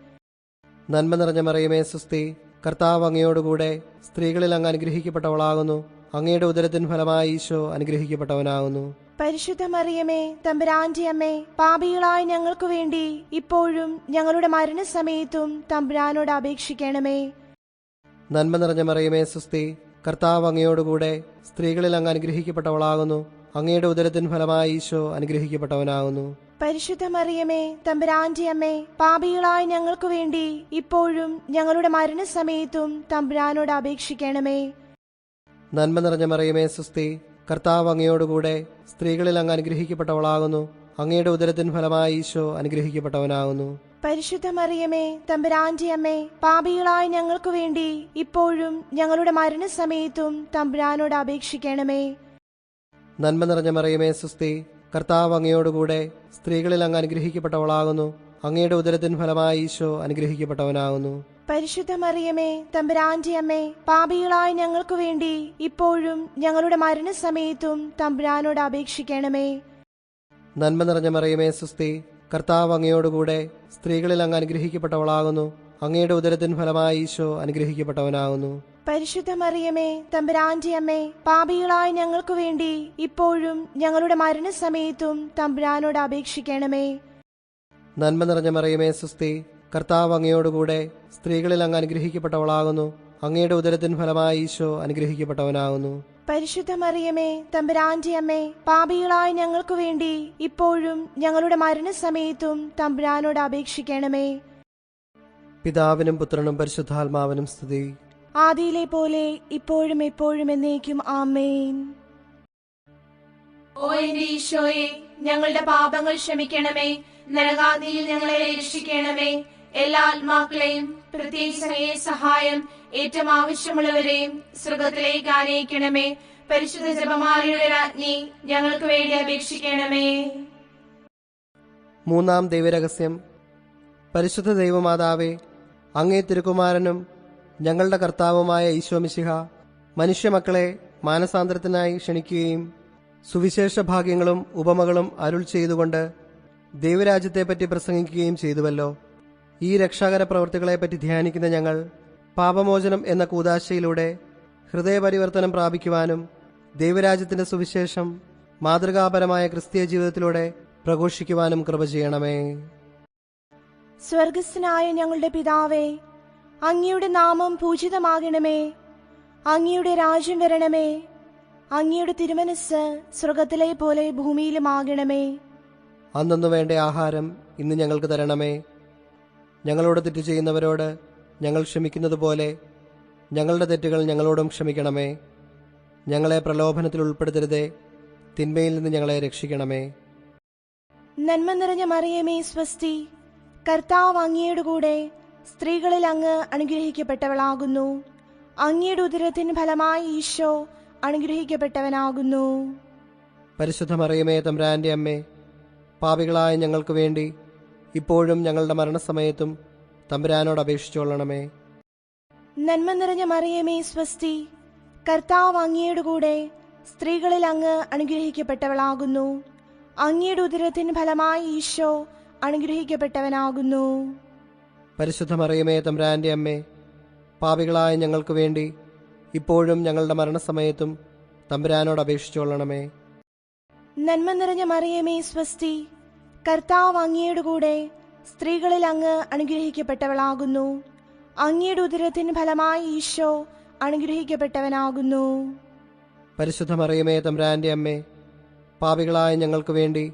Speaker 1: നന്മ നിറഞ്ഞ മറിയമേ, സുസ്തി. കർത്താവ് അങ്ങയോടുകൂടെ സ്ത്രീകളിൽ അങ്ങ് അനുഗ്രഹിക്കപ്പെട്ടവളാകുന്നു. അങ്ങയുടെ ഉദരത്തിൻ ഫലമായി ഈശോ അനുഗ്രഹിക്കപ്പെട്ടവനാകുന്നു.
Speaker 3: പരിശുദ്ധ മറിയമേ, തമ്പുരാന്റെ അമ്മേ, പാപികളായ ഞങ്ങൾക്ക് വേണ്ടി ഇപ്പോഴും ഞങ്ങളുടെ മരണസമയത്തും തമ്പുരാനോട് അപേക്ഷിക്കണമേ.
Speaker 1: നന്മ നിറഞ്ഞ മറിയമേ, സുസ്തി. കർത്താവ് അങ്ങയോടുകൂടെ സ്ത്രീകളിൽ അങ്ങ് അനുഗ്രഹിക്കപ്പെട്ടവളാകുന്നു. അങ്ങയുടെ ഉദരത്തിൻ ഫലമായി ഈശോ അനുഗ്രഹിക്കപ്പെട്ടവനാകുന്നു.
Speaker 3: പരിശുദ്ധ മറിയമേ, തമ്പുരാന്റെ അമ്മേ, പാപികളായ ഞങ്ങൾക്ക് വേണ്ടി ഇപ്പോഴും ഞങ്ങളുടെ മരണസമയത്തും തമ്പുരാനോട് അപേക്ഷിക്കണമേ.
Speaker 1: നന്മ നിറഞ്ഞ മറിയമേ, സുസ്തി. കർത്താവ് അങ്ങയോടുകൂടെ സ്ത്രീകളിൽ അങ്ങ് അനുഗ്രഹിക്കപ്പെട്ടവളാകുന്നു. അങ്ങയുടെ ഉദരത്തിൻ ഫലമായി ഈശോ അനുഗ്രഹിക്കപ്പെട്ടവനാകുന്നു.
Speaker 3: പരിശുദ്ധ മറിയമേ, തമ്പുരാന്റെ അമ്മേ, പാപികളായ ഞങ്ങൾക്ക് വേണ്ടി ഇപ്പോഴും ഞങ്ങളുടെ മരണസമയത്തും തമ്പുരാനോട് അപേക്ഷിക്കണമേ.
Speaker 1: നന്മ നിറഞ്ഞ മറിയമേ, സുസ്തി. കർത്താവ് അങ്ങയോടുകൂടെ സ്ത്രീകളിൽ അങ്ങ് അനുഗ്രഹിക്കപ്പെട്ടവളാകുന്നു. അങ്ങയുടെ ഉദരത്തിൻ ഫലമായി ഈശോ അനുഗ്രഹിക്കപ്പെട്ടവനാകുന്നു.
Speaker 3: പരിശുദ്ധ മറിയമേ, തമ്പുരാന്റെ അമ്മേ, പാപികളായ ഞങ്ങൾക്ക് വേണ്ടി ഇപ്പോഴും ഞങ്ങളുടെ മരണസമയത്തും തമ്പുരാനോട് അപേക്ഷിക്കണമേ.
Speaker 1: നന്മ നിറഞ്ഞ മറിയമേ, സുസ്തി. കർത്താവ് അങ്ങയോടുകൂടെ സ്ത്രീകളിൽ അങ്ങ് അനുഗ്രഹിക്കപ്പെട്ടവളാകുന്നു. അങ്ങയുടെ ഉദരത്തിൻ ഫലമായി ഈശോ അനുഗ്രഹിക്കപ്പെട്ടവനാകുന്നു.
Speaker 3: പരിശുദ്ധ മറിയമേ, തമ്പുരാന്റെ അമ്മേ, പാപികളായ ഞങ്ങൾക്ക് വേണ്ടി ഇപ്പോഴും ഞങ്ങളുടെ മരണസമയത്തും തമ്പുരാനോട് അപേക്ഷിക്കണമേ.
Speaker 1: നന്മ നിറഞ്ഞ മറിയമേ, സുസ്തി. കർത്താവ് അങ്ങയോടുകൂടെ സ്ത്രീകളിൽ അങ്ങ് അനുഗ്രഹിക്കപ്പെട്ടവളാകുന്നു. അങ്ങയുടെ ഉദരത്തിൻ ഫലമായി ഈശോ അനുഗ്രഹിക്കപ്പെട്ടവനാകുന്നു.
Speaker 3: പരിശുദ്ധ മറിയമേ, തമ്പുരാന്റെ അമ്മേ, പാപികളായ ഞങ്ങൾക്ക് വേണ്ടി ഇപ്പോഴും ഞങ്ങളുടെ മരണസമയത്തും തമ്പുരാനോട് അപേക്ഷിക്കണമേ.
Speaker 1: പിതാവിനും പുത്രനും പരിശുദ്ധാത്മാവിനും സ്തുതി.
Speaker 3: ആദിയിലെ പോലെ ഇപ്പോഴും എപ്പോഴും എന്നേക്കും ആമേൻ.
Speaker 2: ഓ എന്റെ ഈശോയെ, ഞങ്ങളുടെ പാപങ്ങൾ ക്ഷമിക്കണമേ. നരകാദിയിൽ ഞങ്ങളെ രക്ഷിക്കണമേ. എല്ലാ ആത്മാക്കളെയും പ്രത്യേകിച്ച് അങ്ങയെ സഹായം ഏറ്റവും ആവശ്യമുള്ളവരെയും സ്വർഗത്തിലേക്ക് ആനയിക്കണമേ. പരിശുദ്ധ ജപമാലയുടെ രാജ്ഞി, ഞങ്ങൾക്ക് വേണ്ടി അപേക്ഷിക്കണമേ.
Speaker 1: മൂന്നാം ദൈവരഹസ്യം. പരിശുദ്ധ ദൈവമാതാവേ, അങ്ങേ തിരുക്കുമാരനും ഞങ്ങളുടെ കർത്താവുമായ ഈശോമിശിഹ മനുഷ്യമക്കളെ മാനസാന്തരത്തിനായി ക്ഷണിക്കുകയും സുവിശേഷ ഭാഗ്യങ്ങളും ഉപമകളും അരുൾ ചെയ്തുകൊണ്ട് ദൈവരാജ്യത്തെപ്പറ്റി പ്രസംഗിക്കുകയും ചെയ്തുവല്ലോ. ഈ രക്ഷാകര പ്രവൃത്തികളെപ്പറ്റി ധ്യാനിക്കുന്ന ഞങ്ങൾ പാപമോചനം എന്ന കൂദാശയിലൂടെ ഹൃദയപരിവർത്തനം പ്രാപിക്കുവാനും ദൈവരാജ്യത്തിന്റെ സുവിശേഷം മാതൃകാപരമായ ക്രിസ്തീയ ജീവിതത്തിലൂടെ പ്രഘോഷിക്കുവാനും കൃപ ചെയ്യണമേ.
Speaker 3: സ്വർഗസ്ഥനായ ഞങ്ങളുടെ പിതാവേ, അങ്ങയുടെ നാമം പൂജിതമാകണമേ. അങ്ങയുടെ രാജ്യം വരണമേ. അങ്ങയുടെ തിരുമനസ് സ്വർഗത്തിലെ പോലെ ഭൂമിയിലുമാകണമേ.
Speaker 1: അന്നു വേണ്ട ആഹാരം ഇന്ന് ഞങ്ങൾക്ക് തരണമേ. ഞങ്ങളോട് തെറ്റ് ചെയ്യുന്നവരോട് ഞങ്ങൾ ക്ഷമിക്കുന്നത് പോലെ ഞങ്ങളുടെ തെറ്റുകൾ ഞങ്ങളോടും ക്ഷമിക്കണമേ. ഞങ്ങളെ പ്രലോഭനത്തിൽ ഉൾപ്പെടുത്തരുതേ, തിന്മയിൽ നിന്ന് ഞങ്ങളെ രക്ഷിക്കണമേ.
Speaker 3: നന്മ നിറഞ്ഞ മറിയമേ, സ്വസ്തി. കർത്താവ് അങ്ങയുടെ കൂടെ സ്ത്രീകളിൽ അങ്ങ് അനുഗ്രഹിക്കപ്പെട്ടവളാകുന്നു. അങ്ങയുടെ ഉദരത്തിൻ ഫലമായി ഈശോ അനുഗ്രഹിക്കപ്പെട്ടവനാകുന്നു.
Speaker 1: പരിശുദ്ധ മറിയമേ, തമ്പുരാന്റെ അമ്മേ, പാപികളായ ഞങ്ങൾക്ക് വേണ്ടി ഇപ്പോഴും ഞങ്ങളുടെ മരണസമയത്തും തമ്പുരാനോട് അപേക്ഷിച്ചുകൊള്ളണമേ.
Speaker 3: നന്മ നിറഞ്ഞ മറിയമേ, സ്വസ്തി. കർത്താവ് അങ്ങയുടെ കൂടെ സ്ത്രീകളിൽ അങ്ങ് അനുഗ്രഹിക്കപ്പെട്ടവളാകുന്നു. അങ്ങയുടെ ഉദരത്തിൻ ഫലമായി ഈശോ അനുഗ്രഹിക്കപ്പെട്ടവനാകുന്നു.
Speaker 1: പരിശുദ്ധ മറിയമേ, തമ്പുരാന്റെ അമ്മേ, പാപികളായ ഞങ്ങൾക്ക് വേണ്ടി ഇപ്പോഴും ഞങ്ങളുടെ മരണസമയത്തും തമ്പുരാനോട് അപേക്ഷിച്ചുകൊള്ളണമേ.
Speaker 3: നന്മ നിറഞ്ഞ മറിയമേ, സ്വസ്തി. കർത്താവ് അങ്ങയുടെ കൂടെ സ്ത്രീകളിൽ അങ്ങ് അനുഗ്രഹിക്കപ്പെട്ടവളാകുന്നു. അങ്ങയുടെ ഉദരത്തിൻ ഫലമായി ഈശോ അനുഗ്രഹിക്കപ്പെട്ടവനാകുന്നു.
Speaker 1: പരിശുദ്ധ മറിയമേ, തമ്പുരാന്റെ അമ്മേ, പാപികളായ ഞങ്ങൾക്ക് വേണ്ടി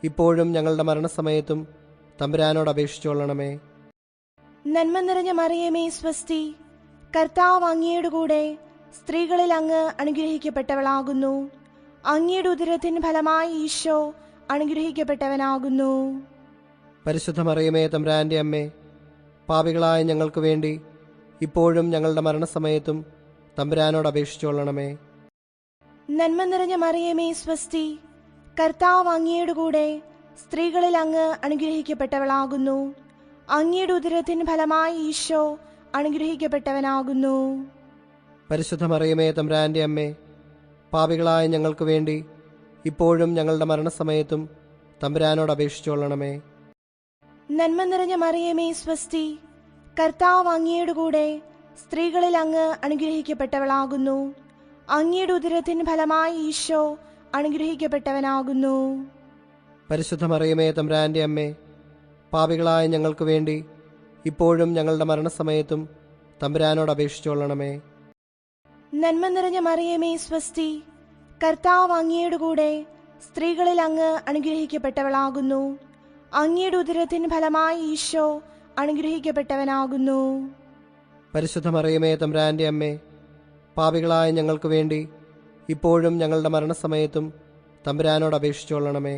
Speaker 1: ഇപ്പോഴും ഞങ്ങളുടെ മരണസമയത്തും തമ്പുരാനോട് അപേക്ഷിച്ചുകൊള്ളണമേ.
Speaker 3: നന്മ നിറഞ്ഞ മറിയമേ സ്വസ്തി, കർത്താവ് അങ്ങയുടെ കൂടെ സ്ത്രീകളിൽ അങ്ങ് അനുഗ്രഹിക്കപ്പെട്ടവളാകുന്നു. അങ്ങയുടെ ഉദരത്തിൻ ഫലമായി ഈശോ അനുഗ്രഹിക്കപ്പെട്ടവനാകുന്നു.
Speaker 1: പരിശുദ്ധ മറിയമേ തമ്പുരാന്റെ അമ്മേ, പാപികളായ ഞങ്ങൾക്ക് വേണ്ടി ഇപ്പോഴും ഞങ്ങളുടെ മരണസമയത്തും തമ്പുരാനോട് അപേക്ഷിച്ചുകൊള്ളണമേ.
Speaker 3: നന്മ നിറഞ്ഞ മറിയമേ സ്വസ്തി, കർത്താവ് അങ്ങയുടെ കൂടെ സ്ത്രീകളിൽ അങ്ങ് അനുഗ്രഹിക്കപ്പെട്ടവളാകുന്നു. അങ്ങയുടെ ഉദരത്തിൻ ഫലമായി ഈശോ അനുഗ്രഹിക്കപ്പെട്ടവനാകുന്നു.
Speaker 1: പരിശുദ്ധ മറിയമേ തമ്പുരാന്റെ അമ്മേ, പാപികളായ ഞങ്ങൾക്ക് വേണ്ടി ഇപ്പോഴും ഞങ്ങളുടെ മരണസമയത്തും തമ്പുരാനോട് അപേക്ഷിച്ചുകൊള്ളണമേ.
Speaker 3: നന്മ നിറഞ്ഞ മറിയമേ സ്വസ്തി, കർത്താവ് അങ്ങയുടെ കൂടെ സ്ത്രീകളിൽ അങ്ങ് അനുഗ്രഹിക്കപ്പെട്ടവളാകുന്നു. അങ്ങയുടെ ഉദരത്തിൻ ഫലമായി ഈശോ അനുഗ്രഹിക്കപ്പെട്ടവനാകുന്നു.
Speaker 1: പരിശുദ്ധ മറിയമേ തമ്പുരാന്റെ അമ്മേ, പാപികളായ ഞങ്ങൾക്ക് വേണ്ടി ഇപ്പോഴും ഞങ്ങളുടെ മരണസമയത്തും തമ്പുരാനോട് അപേക്ഷിച്ചുകൊള്ളണമേ.
Speaker 3: നന്മ നിറഞ്ഞ മറിയമേ സ്വസ്തി, കർത്താവ് അങ്ങയുടെ കൂടെ സ്ത്രീകളിൽ അങ്ങ് അനുഗ്രഹിക്കപ്പെട്ടവളാകുന്നു. അങ്ങയുടെ ഉദരത്തിൻ ഫലമായി ഈശോ അനുഗ്രഹിക്കപ്പെട്ടവനാകുന്നു.
Speaker 1: പരിശുദ്ധ മറിയമേ തമ്പുരാന്റെ അമ്മേ, പാപികളായ ഞങ്ങൾക്ക് വേണ്ടി ഇപ്പോഴും ഞങ്ങളുടെ മരണസമയത്തും തമ്പുരാനോട് അപേക്ഷിച്ചുകൊള്ളണമേ.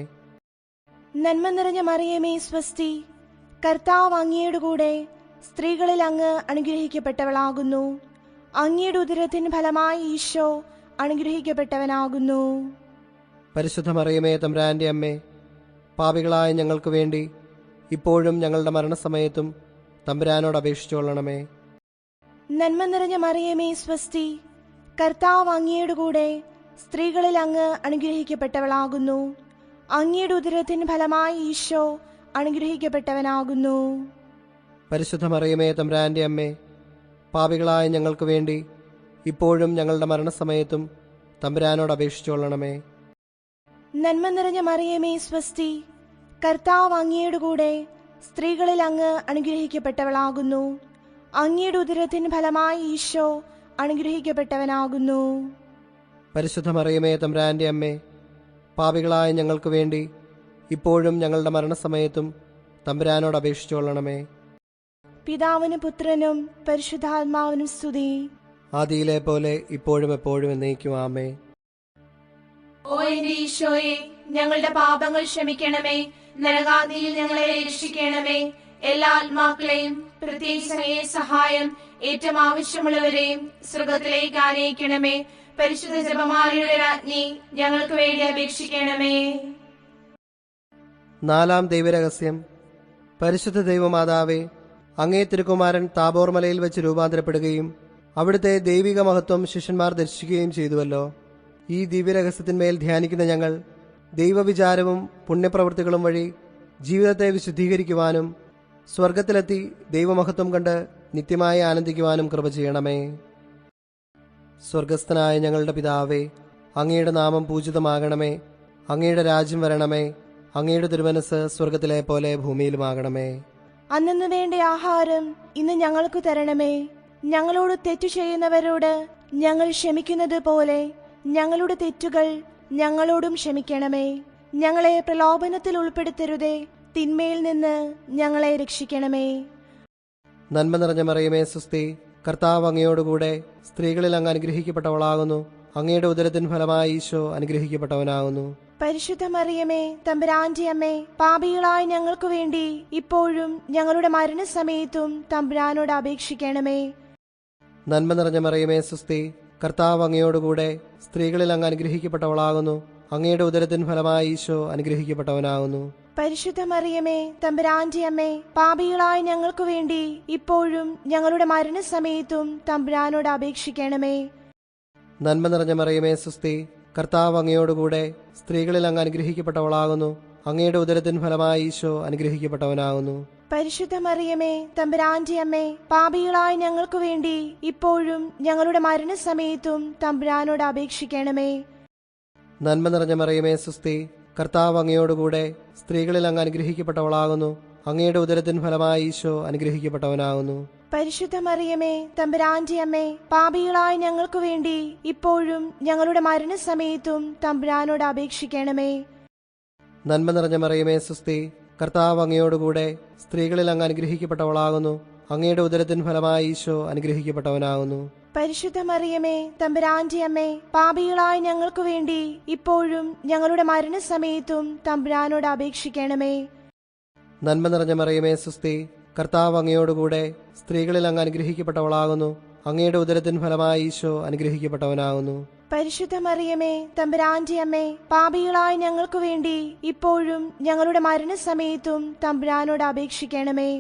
Speaker 3: നന്മ നിറഞ്ഞ മറിയമേ സ്വസ്തി, കർത്താവ് അങ്ങയുടെ കൂടെ സ്ത്രീകളിൽ അങ്ങ് അനുഗ്രഹിക്കപ്പെട്ടവളാകുന്നു. അങ്ങയുടെ ഉദരത്തിൻ ഫലമായി ഈശോ അനുഗ്രഹിക്കപ്പെട്ടവനാകുന്നു.
Speaker 1: പരിശുദ്ധ മറിയമേ തമ്പുരാന്റെ അമ്മേ, പാപികളായ ഞങ്ങൾക്ക് വേണ്ടി ഇപ്പോഴും ഞങ്ങളുടെ മരണസമയത്തും തമ്പുരാനോട് അപേക്ഷിച്ചുകൊള്ളണമേ.
Speaker 3: നന്മ നിറഞ്ഞ മറിയമേ സ്വസ്തി, കർത്താവ് അങ്ങയുടെ കൂടെ സ്ത്രീകളിൽ അങ്ങ് അനുഗ്രഹിക്കപ്പെട്ടവളാകുന്നു. അങ്ങയുടെ ഉദരത്തിൻ ഫലമായി ഈശോ അനുഗ്രഹിക്കപ്പെട്ടവനാകുന്നു.
Speaker 1: പരിശുദ്ധ മറിയമേ തമ്പുരാന്റെ അമ്മേ, പാപികളായ ഞങ്ങൾക്ക് വേണ്ടി ഇപ്പോഴും ഞങ്ങളുടെ മരണസമയത്തും തമ്പുരാനോട് അപേക്ഷിച്ചുകൊള്ളണമേ.
Speaker 3: നന്മ നിറഞ്ഞ മറിയമേ സ്വസ്തി, കർത്താവ് അങ്ങയുടെ കൂടെ സ്ത്രീകളിൽ അങ്ങ് അനുഗ്രഹിക്കപ്പെട്ടവളാകുന്നു. അങ്ങയുടെ ഉദരത്തിൻ ഫലമായി ഈശോ അനുഗ്രഹിക്കപ്പെട്ടവനാകുന്നു.
Speaker 1: പരിശുദ്ധ മറിയമേ തമ്പുരാന്റെ അമ്മേ, പാപികളായ ഞങ്ങൾക്ക് വേണ്ടി ഇപ്പോഴും ഞങ്ങളുടെ മരണസമയത്തും തമ്പുരാനോട് അപേക്ഷിച്ചുകൊള്ളണമേ.
Speaker 3: പിതാവിന് പുത്രനും പരിശുദ്ധാത്മാവിനും സ്തുതി.
Speaker 1: ആദിയിലെ പോലെ ഇപ്പോഴും എപ്പോഴും എന്നേക്കും ആമേൻ.
Speaker 2: ഓ എന്റെ ഈശോയെ, ഞങ്ങളുടെ പാപങ്ങൾ ക്ഷമിക്കണമേ. നരകാദിയിൽ ഞങ്ങളെ രക്ഷിക്കണമേ. എല്ലാ ആത്മാക്കളെയും പ്രത്യേകിച്ച് അങ്ങയെ സഹായം ഏറ്റവും ആവശ്യമുള്ളവരെയും സ്വർഗത്തിലേക്ക് ആനയിക്കണമേ. പരിശുദ്ധ ജപമാലയുടെ രാജ്ഞി, ഞങ്ങൾക്ക് വേണ്ടി അപേക്ഷിക്കണമേ.
Speaker 1: നാലാം ദൈവരഹസ്യം. പരിശുദ്ധ ദൈവമാതാവേ, അങ്ങേ തിരുക്കുമാരൻ താബോർ മലയിൽ വെച്ച് രൂപാന്തരപ്പെടുകയും അവിടുത്തെ ദൈവിക മഹത്വം ശിഷ്യന്മാർ ദർശിക്കുകയും ചെയ്തുവല്ലോ. ഈ ദിവ്യരഹസ്യത്തിന്മേൽ ധ്യാനിക്കുന്ന ഞങ്ങൾ ദൈവവിചാരവും പുണ്യപ്രവൃത്തികളും വഴി ജീവിതത്തെ വിശുദ്ധീകരിക്കുവാനും സ്വർഗത്തിലെത്തി ദൈവമഹത്വം കണ്ട് നിത്യമായി ആനന്ദിക്കുവാനും കൃപ ചെയ്യണമേ. സ്വർഗസ്ഥനായ ഞങ്ങളുടെ പിതാവേ, അങ്ങയുടെ നാമം പൂജിതമാകണമേ. അങ്ങയുടെ രാജ്യം വരണമേ. അങ്ങയുടെ തിരുമനസ് സ്വർഗത്തിലെ പോലെ ഭൂമിയിലുമാകണമേ.
Speaker 3: അന്നു വേണ്ട ആഹാരം ഇന്ന് ഞങ്ങൾക്ക് തരണമേ. ഞങ്ങളോട് തെറ്റു ചെയ്യുന്നവരോട് ഞങ്ങൾ ക്ഷമിക്കുന്നത് പോലെ ഞങ്ങളുടെ തെറ്റുകൾ ഞങ്ങളോടും ക്ഷമിക്കണമേ. ഞങ്ങളെ പ്രലോഭനത്തിൽ ഉൾപ്പെടുത്തരുതേ, തിന്മയിൽ നിന്ന് ഞങ്ങളെ രക്ഷിക്കണമേ.
Speaker 1: നന്മ നിറഞ്ഞ മറിയമേ സുസ്തി, കർത്താവ് അങ്ങയോടുകൂടെ സ്ത്രീകളിൽ അങ്ങ് അനുഗ്രഹിക്കപ്പെട്ടവളാകുന്നു. അങ്ങയുടെ ഉദരത്തിൻ ഫലമായി ഈശോ അനുഗ്രഹിക്കപ്പെട്ടവനാകുന്നു.
Speaker 3: പരിശുദ്ധ മറിയമേ തമ്പുരാന്റെ അമ്മേ, പാപികളായ ഞങ്ങൾക്ക് വേണ്ടി ഇപ്പോഴും ഞങ്ങളുടെ മരണസമയത്തും തമ്പുരാനോട് അപേക്ഷിക്കണമേ.
Speaker 1: നന്മ നിറഞ്ഞ മറിയമേ സുസ്തി, കർത്താവ് അങ്ങയോടുകൂടെ സ്ത്രീകളിൽ അങ്ങ് അനുഗ്രഹിക്കപ്പെട്ടവളാകുന്നു. അങ്ങയുടെ ഉദരത്തിൻ ഫലമായി ഈശോ അനുഗ്രഹിക്കപ്പെട്ടവനാകുന്നു.
Speaker 3: പരിശുദ്ധ മറിയമേ തമ്പുരാന്റെ അമ്മേ, പാപികളായ ഞങ്ങൾക്ക് വേണ്ടി ഇപ്പോഴും ഞങ്ങളുടെ മരണസമയത്തും തമ്പുരാനോട് അപേക്ഷിക്കണമേ.
Speaker 1: നന്മ നിറഞ്ഞ മറിയമേ സുസ്തി, കർത്താവ് അങ്ങയോടുകൂടെ സ്ത്രീകളിൽ അങ്ങ് അനുഗ്രഹിക്കപ്പെട്ടവളാകുന്നു. അങ്ങയുടെ ഉദരത്തിൻ ഫലമായി ഈശോ അനുഗ്രഹിക്കപ്പെട്ടവനാകുന്നു.
Speaker 3: പരിശുദ്ധ മറിയമേ തമ്പുരാന്റെ അമ്മേ, പാപികളായ ഞങ്ങൾക്ക് വേണ്ടി ഇപ്പോഴും ഞങ്ങളുടെ മരണസമയത്തും തമ്പുരാനോട് അപേക്ഷിക്കണമേ.
Speaker 1: നന്മ നിറഞ്ഞ മറിയമേ സുസ്തി, കർത്താവ് അങ്ങയോടുകൂടെ സ്ത്രീകളിൽ അങ്ങ് അനുഗ്രഹിക്കപ്പെട്ടവളാകുന്നു. അങ്ങയുടെ ഉദരത്തിൻ ഫലമായി ഈശോ അനുഗ്രഹിക്കപ്പെട്ടവനാകുന്നു.
Speaker 3: പരിശുദ്ധ മറിയമേ തമ്പുരാന്റെ അമ്മേ, പാപികളായ ഞങ്ങൾക്ക് വേണ്ടി ഇപ്പോഴും ഞങ്ങളുടെ മരണസമയത്തും തമ്പുരാനോട് അപേക്ഷിക്കണമേ.
Speaker 1: നന്മ നിറഞ്ഞ മറിയമേ സ്വസ്തി, കർത്താവ് അങ്ങയോടുകൂടെ സ്ത്രീകളിൽ അങ്ങ് അനുഗ്രഹിക്കപ്പെട്ടവളാകുന്നു. അങ്ങയുടെ ഉദരത്തിൻ ഫലമായി ഈശോ അനുഗ്രഹിക്കപ്പെട്ടവനാകുന്നു.
Speaker 3: പരിശുദ്ധ മറിയമേ തമ്പുരാന്റെ അമ്മേ, പാപികളായ ഞങ്ങൾക്ക് വേണ്ടി ഇപ്പോഴും ഞങ്ങളുടെ മരണസമയത്തും തമ്പുരാനോട് അപേക്ഷിക്കണമേ.
Speaker 1: നന്മ നിറഞ്ഞ മറിയമേ സ്വസ്തി, കർത്താവ് അങ്ങയോടുകൂടെ സ്ത്രീകളിൽ അങ്ങ് അനുഗ്രഹിക്കപ്പെട്ടവളാകുന്നു. അങ്ങയുടെ ഉദരത്തിൻ ഫലമായി ഈശോ അനുഗ്രഹിക്കപ്പെട്ടവനാകുന്നു.
Speaker 3: പരിശുദ്ധ മറിയമേ തമ്പുരാന്റെ അമ്മേ, പാപികളായ ഞങ്ങൾക്ക് വേണ്ടി ഇപ്പോഴും ഞങ്ങളുടെ മരണസമയത്തും തമ്പുരാനോട് അപേക്ഷിക്കണമേ.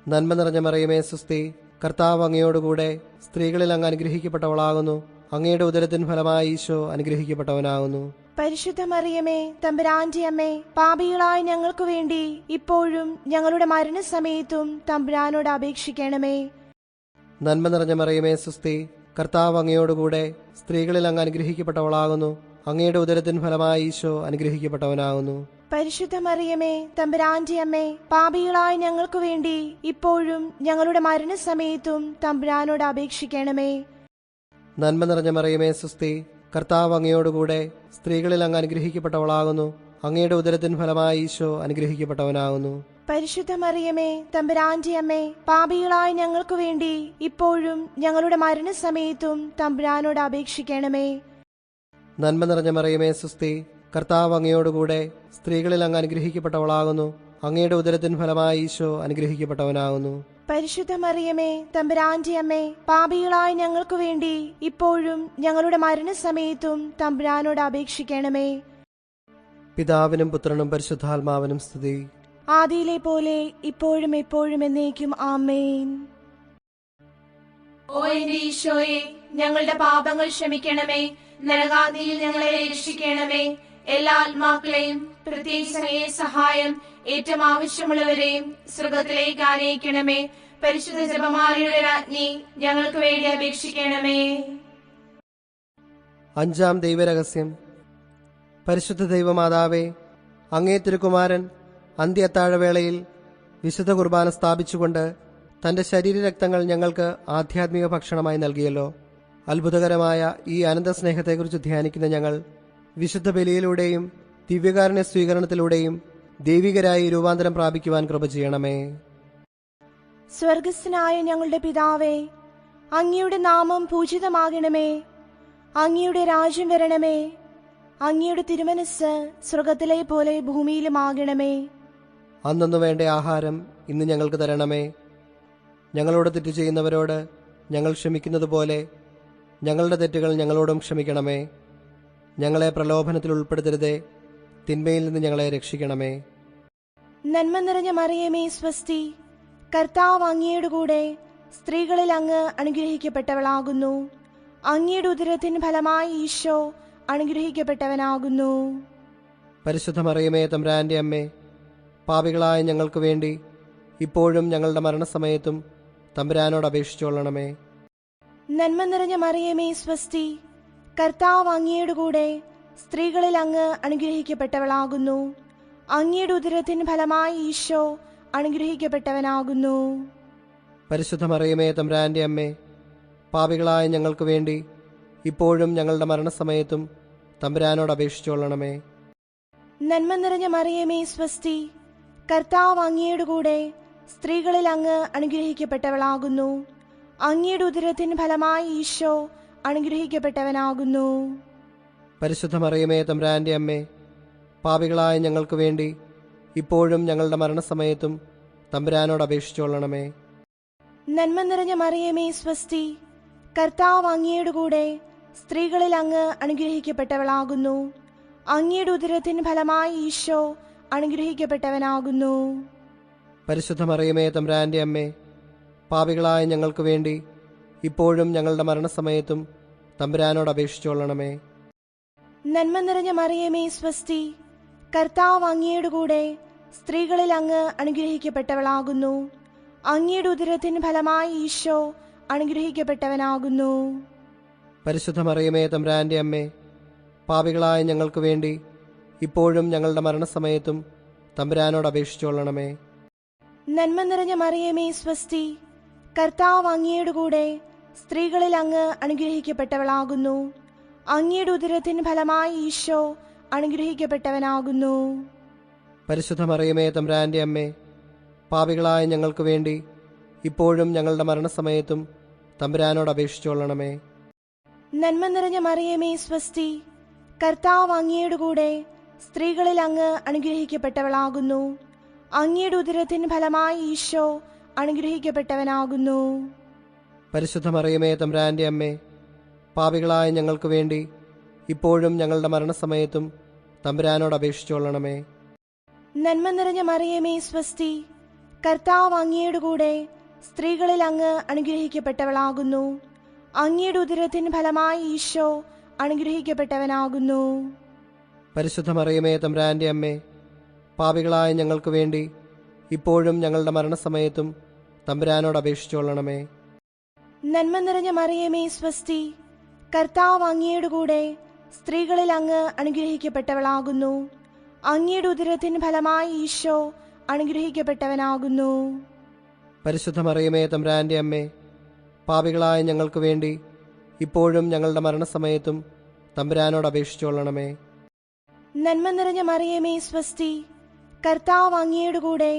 Speaker 1: നന്മ നിറഞ്ഞ മറിയമേ സ്വസ്തി, കർത്താവ് അങ്ങയോടുകൂടെ സ്ത്രീകളിൽ അങ്ങ് അനുഗ്രഹിക്കപ്പെട്ടവളാകുന്നു. അങ്ങയുടെ ഉദരത്തിൻ ഫലമായി ഈശോ അനുഗ്രഹിക്കപ്പെട്ടവനാകുന്നു.
Speaker 3: പരിശുദ്ധ മറിയമേ തമ്പുരാന്റെ അമ്മേ, പാപികളായ ഞങ്ങൾക്ക് വേണ്ടി ഇപ്പോഴും ഞങ്ങളുടെ മരണസമയത്തും തമ്പുരാനോട് അപേക്ഷിക്കണമേ.
Speaker 1: നന്മ നിറഞ്ഞ മറിയമേ സ്വസ്തി, കർത്താവ് അങ്ങയോടുകൂടെ സ്ത്രീകളിൽ അങ്ങ് അനുഗ്രഹിക്കപ്പെട്ടവളാകുന്നു. അങ്ങയുടെ ഉദരത്തിൻ ഫലമായി ഈശോ അനുഗ്രഹിക്കപ്പെട്ടവനാകുന്നു.
Speaker 3: പരിശുദ്ധ മറിയമേ തമ്പുരാന്റെ അമ്മേ, പാപികളായ ഞങ്ങൾക്ക് വേണ്ടി ഇപ്പോഴും ഞങ്ങളുടെ മരണസമയത്തും തമ്പുരാനോട് അപേക്ഷിക്കണമേ.
Speaker 1: നന്മ നിറഞ്ഞ മറിയമേ സ്വസ്തി, കർത്താവ് അങ്ങയോടുകൂടെ സ്ത്രീകളിൽ അങ്ങ് അനുഗ്രഹിക്കപ്പെട്ടവളാകുന്നു. അങ്ങയുടെ ഉദരത്തിൻ ഫലമായി ഈശോ അനുഗ്രഹിക്കപ്പെട്ടവനാകുന്നു.
Speaker 3: പരിശുദ്ധ മറിയമേ തമ്പുരാന്റെ അമ്മേ, പാപികളായ ഞങ്ങൾക്ക് വേണ്ടി ഇപ്പോഴും ഞങ്ങളുടെ മരണസമയത്തും തമ്പുരാനോട് അപേക്ഷിക്കണമേ.
Speaker 1: നന്മ നിറഞ്ഞ മറിയമേ സ്വസ്തി, കർത്താവ് അങ്ങയോടുകൂടെ സ്ത്രീകളിൽ അങ്ങ് അനുഗ്രഹിക്കപ്പെട്ടവളാകുന്നു. അങ്ങയുടെ ഉദരത്തിൻ ഫലമായി ഈശോ അനുഗ്രഹിക്കപ്പെട്ടവനാകുന്നു.
Speaker 3: പരിശുദ്ധ മറിയമേ തമ്പുരാന്റെ അമ്മേ, പാപികളായ ഞങ്ങൾക്ക് വേണ്ടി ഇപ്പോഴും ഞങ്ങളുടെ മരണസമയത്തും തമ്പുരാനോട് അപേക്ഷിക്കണമേ.
Speaker 1: പിതാവിനും പുത്രനും പരിശുദ്ധാത്മാവിനും സ്തുതി.
Speaker 3: ആദിയിലെ പോലെ ഇപ്പോഴും എപ്പോഴും എന്നേക്കും ആമേൻ.
Speaker 2: ഓ എന്റെ ഈശോയെ, ഞങ്ങളുടെ പാപങ്ങൾ ക്ഷമിക്കണമേ. നരകാഗ്നിയിൽ ഞങ്ങളെ രക്ഷിക്കണമേ. എല്ലാ ആത്മാക്കളെയും പ്രത്യേകിച്ച് അങ്ങയെ സഹായം ഏറ്റവും ആവശ്യമുള്ളവരെയും സ്വർഗത്തിലേക്ക് ആനയിക്കണമേ. പരിശുദ്ധ ജപമാലയുടെ രാജ്ഞി, ഞങ്ങൾക്ക് വേണ്ടി അപേക്ഷിക്കണമേ.
Speaker 1: അഞ്ചാം ദൈവരഹസ്യം. പരിശുദ്ധ ദൈവമാതാവേ, അങ്ങേ തിരുക്കുമാരൻ അന്ത്യത്താഴവേളയിൽ വിശുദ്ധ കുർബാന സ്ഥാപിച്ചുകൊണ്ട് തന്റെ ശരീരരക്തങ്ങൾ ഞങ്ങൾക്ക് ആധ്യാത്മിക ഭക്ഷണമായി നൽകിയല്ലോ. അത്ഭുതകരമായ ഈ അനന്ത സ്നേഹത്തെക്കുറിച്ച് ധ്യാനിക്കുന്ന ഞങ്ങൾ വിശുദ്ധ ബലിയിലൂടെയും ദിവ്യകാരുണ്യ സ്വീകരണത്തിലൂടെയും ദൈവികരായി രൂപാന്തരം പ്രാപിക്കുവാൻ കൃപ ചെയ്യണമേ.
Speaker 3: സ്വർഗസ്ഥനായ ഞങ്ങളുടെ പിതാവേ, അങ്ങയുടെ നാമം പൂജിതമാകണമേ. അങ്ങയുടെ രാജ്യം വരണമേ. അങ്ങയുടെ തിരുമനസ് സ്വർഗത്തിലെ പോലെ ഭൂമിയിലുമാകണമേ.
Speaker 1: അന്നു വേണ്ട ആഹാരം ഇന്ന് ഞങ്ങൾക്ക് തരണമേ. ഞങ്ങളോട് തെറ്റ് ചെയ്യുന്നവരോട് ഞങ്ങൾ ക്ഷമിക്കുന്നത് പോലെ ഞങ്ങളുടെ തെറ്റുകൾ ഞങ്ങളോടും ക്ഷമിക്കണമേ. ഞങ്ങളെ പ്രലോഭനത്തിൽ ഉൾപ്പെടുത്തരുതേ, തിന്മയിൽ നിന്ന് ഞങ്ങളെ രക്ഷിക്കണമേ.
Speaker 3: നന്മ നിറഞ്ഞ മറിയമേ സ്വസ്തി, കർത്താവ് അങ്ങയുടെ കൂടെ സ്ത്രീകളിൽ അങ്ങ് അനുഗ്രഹിക്കപ്പെട്ടവളാകുന്നു. അങ്ങയുടെ ഉദരത്തിൻ ഫലമായി ഈശോ അനുഗ്രഹിക്കപ്പെട്ടവനാകുന്നു.
Speaker 1: പരിശുദ്ധ മറിയമേ തമ്പുരാന്റെ അമ്മേ, പാപികളായ ഞങ്ങൾക്ക് വേണ്ടി ഇപ്പോഴും ഞങ്ങളുടെ മരണസമയത്തും തമ്പുരാനോട് അപേക്ഷിച്ചുകൊള്ളണമേ.
Speaker 3: നന്മ നിറഞ്ഞ മറിയമേ സ്വസ്തി, കർത്താവ് അങ്ങയുടെ കൂടെ സ്ത്രീകളിൽ അങ്ങ് അനുഗ്രഹിക്കപ്പെട്ടവളാകുന്നു. അങ്ങയുടെ ഉദരത്തിൻ ഫലമായി ഈശോ അനുഗ്രഹിക്കപ്പെട്ടവനാകുന്നു.
Speaker 1: പരിശുദ്ധ മറിയമേ തമ്പുരാന്റെ അമ്മേ, പാപികളായ ഞങ്ങൾക്ക് വേണ്ടി ഇപ്പോഴും ഞങ്ങളുടെ മരണസമയത്തും തമ്പുരാനോട് അപേക്ഷിച്ചുകൊള്ളണമേ.
Speaker 3: നന്മ നിറഞ്ഞ മറിയമേ സ്വസ്തി, കർത്താവ് അങ്ങയുടെ കൂടെ സ്ത്രീകളിൽ അങ്ങ് അനുഗ്രഹിക്കപ്പെട്ടവളാകുന്നു. അങ്ങയുടെ ഉദരത്തിൻ ഫലമായി ഈശോ അനുഗ്രഹിക്കപ്പെട്ടവനാകുന്നു.
Speaker 1: പരിശുദ്ധ മറിയമേ തമ്പുരാന്റെ അമ്മേ, പാപികളായ ഞങ്ങൾക്ക് വേണ്ടി ഇപ്പോഴും ഞങ്ങളുടെ മരണസമയത്തും തമ്പുരാനോട് അപേക്ഷിച്ചുകൊള്ളണമേ.
Speaker 3: നന്മ നിറഞ്ഞ മറിയമേ സ്വസ്തി, കർത്താവ് അങ്ങയുടെ കൂടെ സ്ത്രീകളിൽ അങ്ങ് അനുഗ്രഹിക്കപ്പെട്ടവളാകുന്നു. അങ്ങയുടെ ഉദരത്തിൻ ഫലമായി ഈശോ അനുഗ്രഹിക്കപ്പെട്ടവനാകുന്നു.
Speaker 1: പരിശുദ്ധ മറിയമേ തമ്പുരാന്റെ അമ്മേ, പാപികളായ ഞങ്ങൾക്ക് വേണ്ടി ഇപ്പോഴും ഞങ്ങളുടെ മരണസമയത്തും തമ്പുരാനോട് അപേക്ഷിച്ചുകൊള്ളണമേ.
Speaker 3: നന്മ നിറഞ്ഞ മറിയമേ സ്വസ്തി, കർത്താവ് അങ്ങയുടെ കൂടെ സ്ത്രീകളിൽ അങ്ങ് അനുഗ്രഹിക്കപ്പെട്ടവളാകുന്നു. അങ്ങയുടെ ഉദരത്തിൻ ഫലമായി ഈശോ അനുഗ്രഹിക്കപ്പെട്ടവനാകുന്നു.
Speaker 1: പരിശുദ്ധ മറിയമേ തമ്പുരാന്റെ അമ്മേ, പാപികളായ ഞങ്ങൾക്ക് വേണ്ടി ഇപ്പോഴും ഞങ്ങളുടെ മരണസമയത്തും തമ്പുരാനോട് അപേക്ഷിച്ചുകൊള്ളണമേ.
Speaker 3: നന്മ നിറഞ്ഞ മറിയമേ സ്വസ്തി, കർത്താവ് അങ്ങയുടെ കൂടെ സ്ത്രീകളിൽ അങ്ങ് അനുഗ്രഹിക്കപ്പെട്ടവളാകുന്നു. അങ്ങയുടെ ഉദരത്തിൻ ഫലമായി ഈശോ അനുഗ്രഹിക്കപ്പെട്ടവനാകുന്നു.
Speaker 1: പരിശുദ്ധ മറിയമേ തമ്പുരാന്റെ അമ്മേ, പാപികളായ ഞങ്ങൾക്ക് വേണ്ടി ഇപ്പോഴും ഞങ്ങളുടെ മരണസമയത്തും തമ്പുരാനോട് അപേക്ഷിച്ചുകൊള്ളണമേ.
Speaker 3: നന്മ നിറഞ്ഞ മറിയമേ സ്വസ്തി, കർത്താവ് അങ്ങയുടെ കൂടെ സ്ത്രീകളിൽ അങ്ങ് അനുഗ്രഹിക്കപ്പെട്ടവളാകുന്നു. അങ്ങയുടെ ഉദരത്തിൻ ഫലമായി ഈശോ അനുഗ്രഹിക്കപ്പെട്ടവനാകുന്നു.
Speaker 1: പരിശുദ്ധ മറിയമേ തമ്പുരാന്റെ അമ്മേ, പാപികളായ ഞങ്ങൾക്ക് വേണ്ടി ഇപ്പോഴും ഞങ്ങളുടെ മരണസമയത്തും തമ്പുരാനോട് അപേക്ഷിച്ചുകൊള്ളണമേ.
Speaker 3: നന്മ നിറഞ്ഞ മറിയമേ സ്വസ്തി, കർത്താവ് അങ്ങയുടെ കൂടെ സ്ത്രീകളിൽ അങ്ങ് അനുഗ്രഹിക്കപ്പെട്ടവളാകുന്നു. അങ്ങയുടെ ഉദരത്തിൻ ഫലമായി ഈശോ അനുഗ്രഹിക്കപ്പെട്ടവനാകുന്നു.
Speaker 1: പരിശുദ്ധ മറിയമേ തമ്പുരാന്റെ അമ്മേ, പാപികളായ ഞങ്ങൾക്ക് വേണ്ടി ഇപ്പോഴും ഞങ്ങളുടെ മരണസമയത്തും തമ്പുരാനോട് അപേക്ഷിച്ചുകൊള്ളണമേ.
Speaker 3: നന്മ നിറഞ്ഞ മറിയമേ സ്വസ്തി, കർത്താവ് അങ്ങയുടെ കൂടെ സ്ത്രീകളിൽ അങ്ങ് അനുഗ്രഹിക്കപ്പെട്ടവളാകുന്നു. അങ്ങയുടെ ഉദരത്തിൻ ഫലമായി ഈശോ അനുഗ്രഹിക്കപ്പെട്ടവനാകുന്നു.
Speaker 1: പരിശുദ്ധ മറിയമേ തമ്പുരാന്റെ അമ്മേ, പാപികളായ ഞങ്ങൾക്ക് വേണ്ടി ഇപ്പോഴും ഞങ്ങളുടെ മരണസമയത്തും തമ്പുരാനോട് അപേക്ഷിച്ചുകൊള്ളണമേ.
Speaker 3: നന്മ നിറഞ്ഞ മറിയമേ സ്വസ്തി, കർത്താവ് അങ്ങയുടെ കൂടെ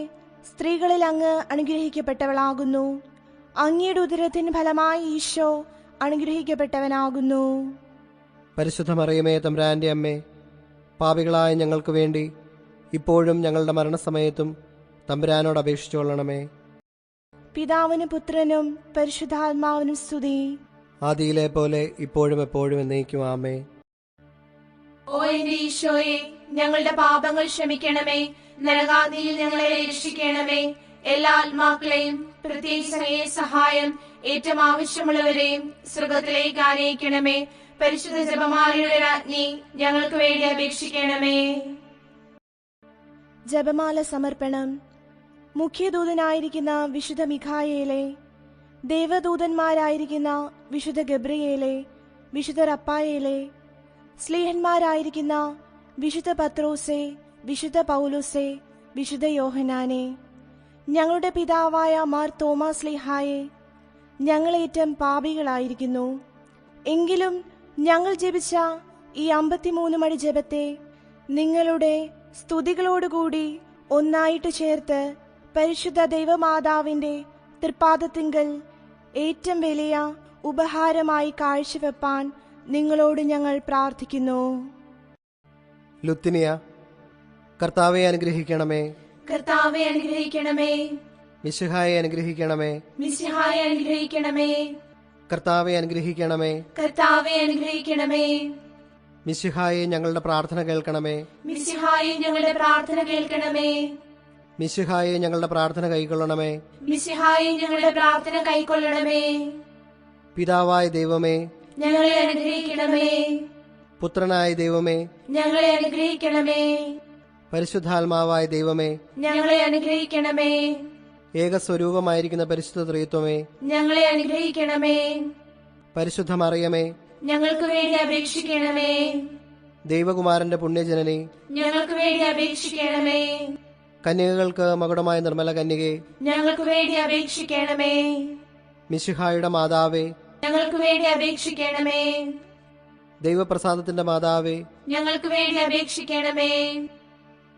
Speaker 3: സ്ത്രീകളിൽ അങ്ങ് അനുഗ്രഹിക്കപ്പെട്ടവളാകുന്നു. അങ്ങയുടെ ഉദരത്തിൻ ഫലമായി ഈശോ അനുഗ്രഹിക്കപ്പെട്ടവനാകുന്നു.
Speaker 1: പരിശുദ്ധ മറിയമേ തമ്പുരാന്റെ അമ്മേ, പാപികളായ ഞങ്ങൾക്ക് വേണ്ടി ഇപ്പോഴും ഞങ്ങളുടെ മരണസമയത്തും തമ്പുരാനോട് അപേക്ഷിച്ചുകൊള്ളണമേ.
Speaker 3: പിതാവിനും പുത്രനും പരിശുദ്ധാത്മാവിനും സ്തുതി.
Speaker 1: ആദിയിലെ പോലെ ഇപ്പോഴും എപ്പോഴും എന്നേക്കും ആമേൻ.
Speaker 2: ഓ എന്റെ ഈശോയെ, ഞങ്ങളുടെ പാപങ്ങൾ ക്ഷമിക്കണമേ. നരകാഗ്നിയിൽ ഞങ്ങളെ രക്ഷിക്കണമേ. എല്ലാ ആത്മാക്കളെയും പ്രത്യേകിച്ച് അങ്ങയെ സഹായം ഏറ്റവും ആവശ്യമുള്ളവരെയും സ്വർഗത്തിലേക്ക് ആനയിക്കണമേ. പരിശുദ്ധ ജപമാലയുടെ രാജ്ഞി, ഞങ്ങൾക്ക് വേണ്ടി അപേക്ഷിക്കണമേ.
Speaker 3: ജപമാല സമർപ്പണം. മുഖ്യദൂതനായിരിക്കുന്ന വിശുദ്ധ മിഖായേലെ, ദേവദൂതന്മാരായിരിക്കുന്ന വിശുദ്ധ ഗബ്രിയേലെ, വിശുദ്ധ റപ്പായേലെ, സ്ലീഹന്മാരായിരിക്കുന്ന വിശുദ്ധ പത്രോസെ, വിശുദ്ധ പൗലോസെ, വിശുദ്ധ യോഹനാനെ, ഞങ്ങളുടെ പിതാവായ മാർ തോമാസ് സ്ലീഹായെ, ഞങ്ങളേറ്റം പാപികളായിരിക്കുന്നു. എങ്കിലും ഞങ്ങൾ ജപിച്ച ഈ 53 മണി ജപത്തെ നിങ്ങളുടെ സ്തുതികളോടുകൂടി ഒന്നായിട്ട് ചേർത്ത് പരിശുദ്ധ ദൈവമാതാവിന്റെ തൃപ്പാദത്തിങ്കൽ ഏറ്റവും വലിയ ഉപഹാരമായി കാഴ്ചവെപ്പാൻ നിങ്ങളോട് ഞങ്ങൾ പ്രാർത്ഥിക്കുന്നു.
Speaker 1: ലുത്തിനിയ. കർത്താവെ അനുഗ്രഹിക്കണമേ.
Speaker 2: കർത്താവെ അനുഗ്രഹിക്കണമേ.
Speaker 1: മിശിഹായെ അനുഗ്രഹിക്കണമേ.
Speaker 2: മിശിഹായെ അനുഗ്രഹിക്കണമേ.
Speaker 1: കർത്താവെ അനുഗ്രഹിക്കണമേ.
Speaker 2: കർത്താവെ അനുഗ്രഹിക്കണമേ.
Speaker 1: മിശിഹായെ ഞങ്ങളുടെ പ്രാർത്ഥന കേൾക്കണമേ.
Speaker 2: മിശിഹായെ ഞങ്ങളുടെ പ്രാർത്ഥന കേൾക്കണമേ.
Speaker 1: മിശിഹായെ ഞങ്ങളുടെ പ്രാർത്ഥന കൈക്കൊള്ളണമേ.
Speaker 2: മിശിഹായെ ഞങ്ങളുടെ പ്രാർത്ഥന കൈക്കൊള്ളണമേ.
Speaker 1: പിതാവായ ദൈവമേ,
Speaker 2: ഞങ്ങളെ അനുഗ്രഹിക്കണമേ.
Speaker 1: പുത്രനായ ദൈവമേ,
Speaker 2: ഞങ്ങളെ അനുഗ്രഹിക്കണമേ.
Speaker 1: പരിശുദ്ധാത്മാവായ ദൈവമേ,
Speaker 2: ഞങ്ങളെ അനുഗ്രഹിക്കണമേ.
Speaker 1: ഏകസ്വരൂപമായിരിക്കുന്ന പരിശുദ്ധ ത്രിത്വമേ,
Speaker 2: ഞങ്ങളെ അനുഗ്രഹിക്കണമേ.
Speaker 1: പരിശുദ്ധ മറിയമേ,
Speaker 2: ഞങ്ങൾക്ക് വേണ്ടി അപേക്ഷിക്കണമേ.
Speaker 1: ദൈവകുമാരന്റെ പുണ്യജനനി,
Speaker 2: ഞങ്ങൾക്ക് വേണ്ടി അപേക്ഷിക്കണമേ.
Speaker 1: കന്യകകൾക്ക് മകുടമായ നിർമ്മല കന്യകെ,
Speaker 2: ഞങ്ങൾക്ക് വേണ്ടി അപേക്ഷിക്കണമേ.
Speaker 1: മിശിഹായുടെ മാതാവേ,
Speaker 2: ഞങ്ങൾക്ക് വേണ്ടി അപേക്ഷിക്കണമേ.
Speaker 1: ദൈവപ്രസാദത്തിന്റെ മാതാവേ,
Speaker 2: ഞങ്ങൾക്ക് വേണ്ടി അപേക്ഷിക്കണമേ.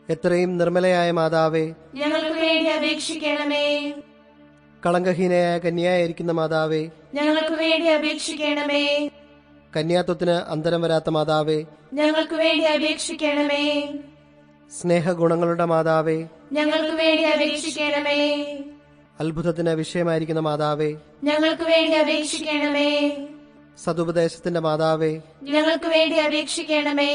Speaker 1: എത്രയും നിർമ്മലയായ മാതാവേ,
Speaker 2: ഞങ്ങൾക്ക് വേണ്ടി അപേക്ഷിക്കണമേ.
Speaker 1: കളങ്കഹീനയായ കന്യായിരിക്കുന്ന മാതാവേ,
Speaker 2: ഞങ്ങൾക്ക് വേണ്ടി അപേക്ഷിക്കണമേ.
Speaker 1: കന്യാത്വത്തിന് അന്തരം വരാത്ത മാതാവേ,
Speaker 2: ഞങ്ങൾക്ക് വേണ്ടി അപേക്ഷിക്കണമേ.
Speaker 1: സ്നേഹഗുണങ്ങളുടെ മാതാവേ,
Speaker 2: ഞങ്ങൾക്ക് വേണ്ടി അപേക്ഷിക്കണമേ.
Speaker 1: അത്ഭുതത്തിന് വിഷയമായിരിക്കുന്ന മാതാവേ,
Speaker 2: ഞങ്ങൾക്ക് വേണ്ടി അപേക്ഷിക്കണമേ.
Speaker 1: സതുപദേശത്തിന്റെ മാതാവേ,
Speaker 2: ഞങ്ങൾക്ക് വേണ്ടി അപേക്ഷിക്കണമേ.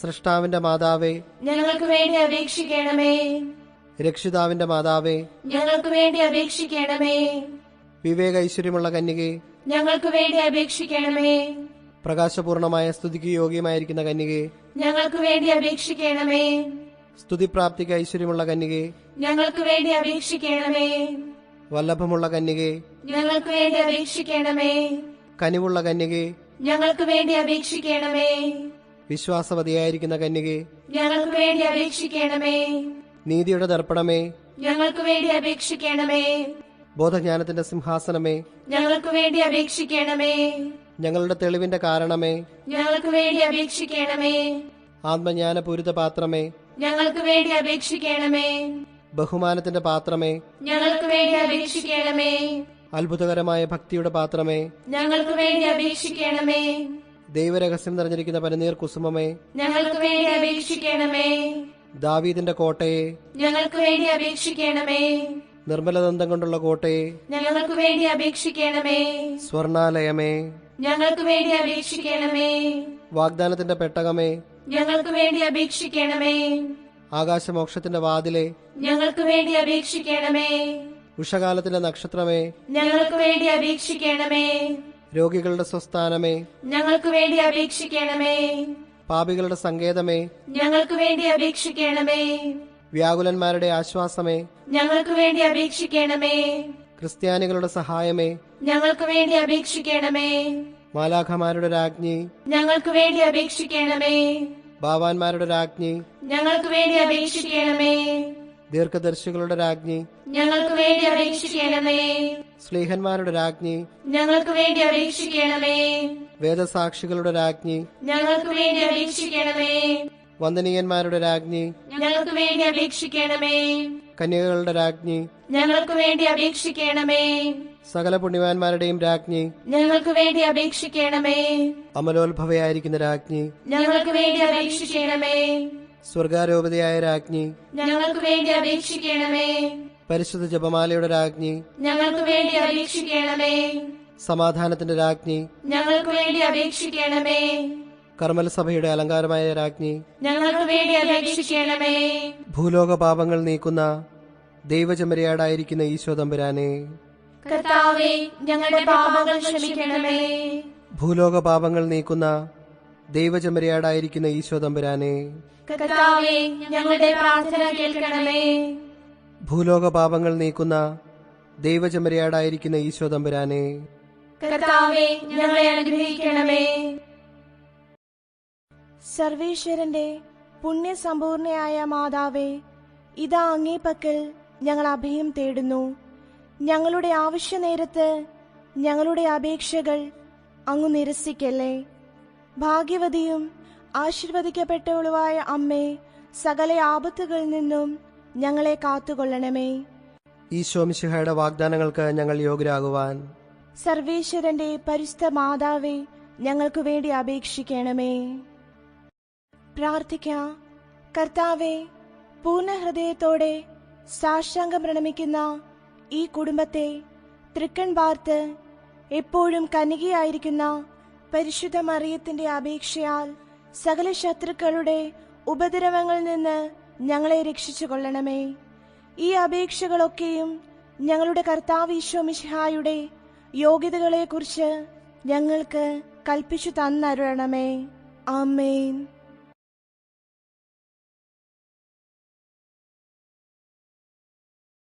Speaker 1: സൃഷ്ടാവിന്റെ മാതാവേ,
Speaker 2: ഞങ്ങൾക്ക് വേണ്ടി അപേക്ഷിക്കണമേ.
Speaker 1: രക്ഷിതാവിന്റെ മാതാവേ,
Speaker 2: ഞങ്ങൾക്ക് വേണ്ടി അപേക്ഷിക്കണമേ.
Speaker 1: വിവേക ഐശ്വര്യമുള്ള കന്യകെ,
Speaker 2: ഞങ്ങൾക്ക് വേണ്ടി അപേക്ഷിക്കണമേ.
Speaker 1: പ്രകാശപൂർണമായ സ്തുതിക്ക് യോഗ്യമായിരിക്കുന്ന കന്യകെ,
Speaker 2: ഞങ്ങൾക്ക് വേണ്ടി അപേക്ഷിക്കണമേ.
Speaker 1: സ്തുതിപ്രാപ്തിക്ക് ഐശ്വര്യമുള്ള കന്യകെ,
Speaker 2: ഞങ്ങൾക്ക് വേണ്ടി അപേക്ഷിക്കണമേ.
Speaker 1: വല്ലഭമുള്ള കന്യകെ,
Speaker 2: ഞങ്ങൾക്ക് വേണ്ടി അപേക്ഷിക്കണമേ.
Speaker 1: കനിവുള്ള കന്യകെ,
Speaker 2: ഞങ്ങൾക്ക് വേണ്ടി അപേക്ഷിക്കണമേ.
Speaker 1: വിശ്വാസവതിയായിരിക്കുന്ന കന്യകെ,
Speaker 2: ഞങ്ങൾക്ക് വേണ്ടി അപേക്ഷിക്കണമേ.
Speaker 1: നീതിയുടെ ദർപ്പണമേ,
Speaker 2: ഞങ്ങൾക്ക് വേണ്ടി അപേക്ഷിക്കണമേ.
Speaker 1: ബോധജ്ഞാനത്തിന്റെ സിംഹാസനമേ,
Speaker 2: ഞങ്ങൾക്ക് വേണ്ടി അപേക്ഷിക്കണമേ.
Speaker 1: ഞങ്ങളുടെ തെളിവിന്റെ കാരണമേ,
Speaker 2: ഞങ്ങൾക്ക് വേണ്ടി അപേക്ഷിക്കണമേ.
Speaker 1: ആത്മജ്ഞാനപൂരിത പാത്രമേ,
Speaker 2: ഞങ്ങൾക്ക് വേണ്ടി അപേക്ഷിക്കണമേ.
Speaker 1: ബഹുമാനത്തിന്റെ പാത്രമേ,
Speaker 2: ഞങ്ങൾക്ക് വേണ്ടി അപേക്ഷിക്കണമേ.
Speaker 1: അത്ഭുതകരമായ ഭക്തിയുടെ പാത്രമേ,
Speaker 2: ഞങ്ങൾക്ക് വേണ്ടി അപേക്ഷിക്കണമേ.
Speaker 1: ദൈവരഹസ്യം നിറഞ്ഞിരിക്കുന്ന പനിനീർ കുസുമമേ,
Speaker 2: ഞങ്ങൾക്ക് വേണ്ടി അപേക്ഷിക്കണമേ.
Speaker 1: ദാവീദിന്റെ കോട്ടയെ,
Speaker 2: ഞങ്ങൾക്ക് വേണ്ടി അപേക്ഷിക്കണമേ.
Speaker 1: നിർമ്മലദന്തം കൊണ്ടുള്ള കോട്ടയെ,
Speaker 2: ഞങ്ങൾക്ക് വേണ്ടി അപേക്ഷിക്കണമേ.
Speaker 1: സ്വർണാലയമേ,
Speaker 2: ഞങ്ങൾക്ക് വേണ്ടി അപേക്ഷിക്കണമേ.
Speaker 1: വാഗ്ദാനത്തിന്റെ പെട്ടകമേ,
Speaker 2: ഞങ്ങൾക്ക് വേണ്ടി അപേക്ഷിക്കണമേ.
Speaker 1: ആകാശമോക്ഷത്തിന്റെ വാതിലെ,
Speaker 2: ഞങ്ങൾക്ക് വേണ്ടി അപേക്ഷിക്കണമേ.
Speaker 1: ഉഷകാലത്തിന്റെ നക്ഷത്രമേ,
Speaker 2: ഞങ്ങൾക്ക് വേണ്ടി അപേക്ഷിക്കണമേ.
Speaker 1: രോഗികളുടെ സ്വസ്ഥാനമേ,
Speaker 2: ഞങ്ങൾക്ക് വേണ്ടി അപേക്ഷിക്കണമേ.
Speaker 1: പാപികളുടെ സങ്കേതമേ,
Speaker 2: ഞങ്ങൾക്ക് വേണ്ടി അപേക്ഷിക്കണമേ.
Speaker 1: വ്യാകുലന്മാരുടെ ആശ്വാസമേ,
Speaker 2: ഞങ്ങൾക്ക് വേണ്ടി അപേക്ഷിക്കണമേ.
Speaker 1: ക്രിസ്ത്യാനികളുടെ സഹായമേ,
Speaker 2: ഞങ്ങൾക്ക് വേണ്ടി അപേക്ഷിക്കണമേ.
Speaker 1: മാലാഖമാരുടെ രാജ്ഞി,
Speaker 2: ഞങ്ങൾക്ക് വേണ്ടി അപേക്ഷിക്കണമേ.
Speaker 1: ഭാവാന്മാരുടെ രാജ്ഞി,
Speaker 2: ഞങ്ങൾക്ക് വേണ്ടി അപേക്ഷിക്കണമേ.
Speaker 1: ദീർഘദർശികളുടെ രാജ്ഞി,
Speaker 2: ഞങ്ങൾക്ക് വേണ്ടി അപേക്ഷിക്കണമേ.
Speaker 1: സ്ലീഹന്മാരുടെ രാജ്ഞി,
Speaker 2: ഞങ്ങൾക്ക് വേണ്ടി അപേക്ഷിക്കണമേ.
Speaker 1: വേദസാക്ഷികളുടെ രാജ്ഞി,
Speaker 2: ഞങ്ങൾക്ക് വേണ്ടി അപേക്ഷിക്കണമേ.
Speaker 1: വന്ദനീയന്മാരുടെ രാജ്ഞി,
Speaker 2: ഞങ്ങൾക്ക് വേണ്ടി അപേക്ഷിക്കണമേ.
Speaker 1: കന്യകകളുടെ രാജ്ഞി,
Speaker 2: ഞങ്ങൾക്ക് വേണ്ടി അപേക്ഷിക്കണമേ.
Speaker 1: സകല പുണ്യവാന്മാരുടെയും രാജ്ഞി,
Speaker 2: ഞങ്ങൾക്ക് വേണ്ടി അപേക്ഷിക്കണമേ.
Speaker 1: അമലോത്ഭവയായിരിക്കുന്ന രാജ്ഞി,
Speaker 2: ഞങ്ങൾക്ക് വേണ്ടി അപേക്ഷിക്കണമേ.
Speaker 1: സ്വർഗാരോപതയായ രാജ്ഞി,
Speaker 2: ഞങ്ങൾക്ക് വേണ്ടി അപേക്ഷിക്കണമേ.
Speaker 1: പരിശുദ്ധ ജപമാലയുടെ രാജ്ഞി,
Speaker 2: ഞങ്ങൾക്ക് വേണ്ടി അപേക്ഷിക്കണമേ.
Speaker 1: സമാധാനത്തിന്റെ രാജ്ഞി,
Speaker 2: ഞങ്ങൾക്ക് വേണ്ടി അപേക്ഷിക്കണമേ.
Speaker 1: കർമ്മല സഭയുടെ അലങ്കാരമായ രാജ്ഞി,
Speaker 2: ഞങ്ങൾക്ക് വേണ്ടി അപേക്ഷിക്കണമേ.
Speaker 1: ഭൂലോക പാപങ്ങൾ നീക്കുന്ന ദൈവചമരിയാടായിരിക്കുന്ന ഈശോ തമ്പുരാനെ,
Speaker 2: കർത്താവേ, ഞങ്ങളുടെ പാപങ്ങൾ ക്ഷമിക്കണമേ.
Speaker 1: ഭൂലോക പാപങ്ങൾ നീക്കുന്ന ദൈവചമരിയാടായിരിക്കുന്ന ഈശോ തമ്പുരാനെ,
Speaker 2: കർത്താവേ, ഞങ്ങളുടെ പ്രാർത്ഥന കേൾക്കണമേ.
Speaker 1: ഭൂലോക പാപങ്ങൾ നീക്കുന്ന ദൈവചമരിയാടായിരിക്കുന്ന ഈശോ തമ്പുരാനെ,
Speaker 2: കർത്താവേ, ഞങ്ങളെ അനുഗ്രഹിക്കണമേ.
Speaker 3: സർവേശ്വരന്റെ പുണ്യസമ്പൂർണയായ മാതാവേ, ഇതാ അങ്ങേ പക്കൽ ഞങ്ങൾ അഭയം തേടുന്നു. ഞങ്ങളുടെ ആവശ്യനേരത്ത് ഞങ്ങളുടെ അപേക്ഷകൾ അങ്ങു നിരസിക്കല്ലേ. ഭാഗ്യവതിയും ആശീർവദിക്കപ്പെട്ടവളുമായ അമ്മേ, സകല ആപത്തുകളിൽ നിന്നും ഞങ്ങളെ കാത്തുകൊള്ളണമേ.
Speaker 1: ഈശോ മിശിഹായുടെ വാഗ്ദാനങ്ങൾക്ക് ഞങ്ങൾ യോഗ്യരാകുവാൻ
Speaker 3: സർവേശ്വരന്റെ പരിശുദ്ധ മാതാവേ, ഞങ്ങൾക്ക് വേണ്ടി അപേക്ഷിക്കണമേ. പ്രാർത്ഥിക്കാം. കർത്താവേ, പൂർണ്ണ ഹൃദയത്തോടെ സാഷ്ടാംഗം പ്രണമിക്കുന്ന ഈ കുടുംബത്തെ തൃക്കൺ പാർത്ത് എപ്പോഴും കന്യകയായിരിക്കുന്ന പരിശുദ്ധ മറിയത്തിന്റെ അപേക്ഷയാൽ സകല ശത്രുക്കളുടെ ഉപദ്രവങ്ങളിൽ നിന്ന് ഞങ്ങളെ രക്ഷിച്ചു കൊള്ളണമേ. ഈ അപേക്ഷകളൊക്കെയും ഞങ്ങളുടെ കർത്താവ് ഈശോ മിശിഹായുടെ യോഗ്യതകളെക്കുറിച്ച് ഞങ്ങൾക്ക് കൽപ്പിച്ചു തന്നരുളണമേ. ആമേൻ.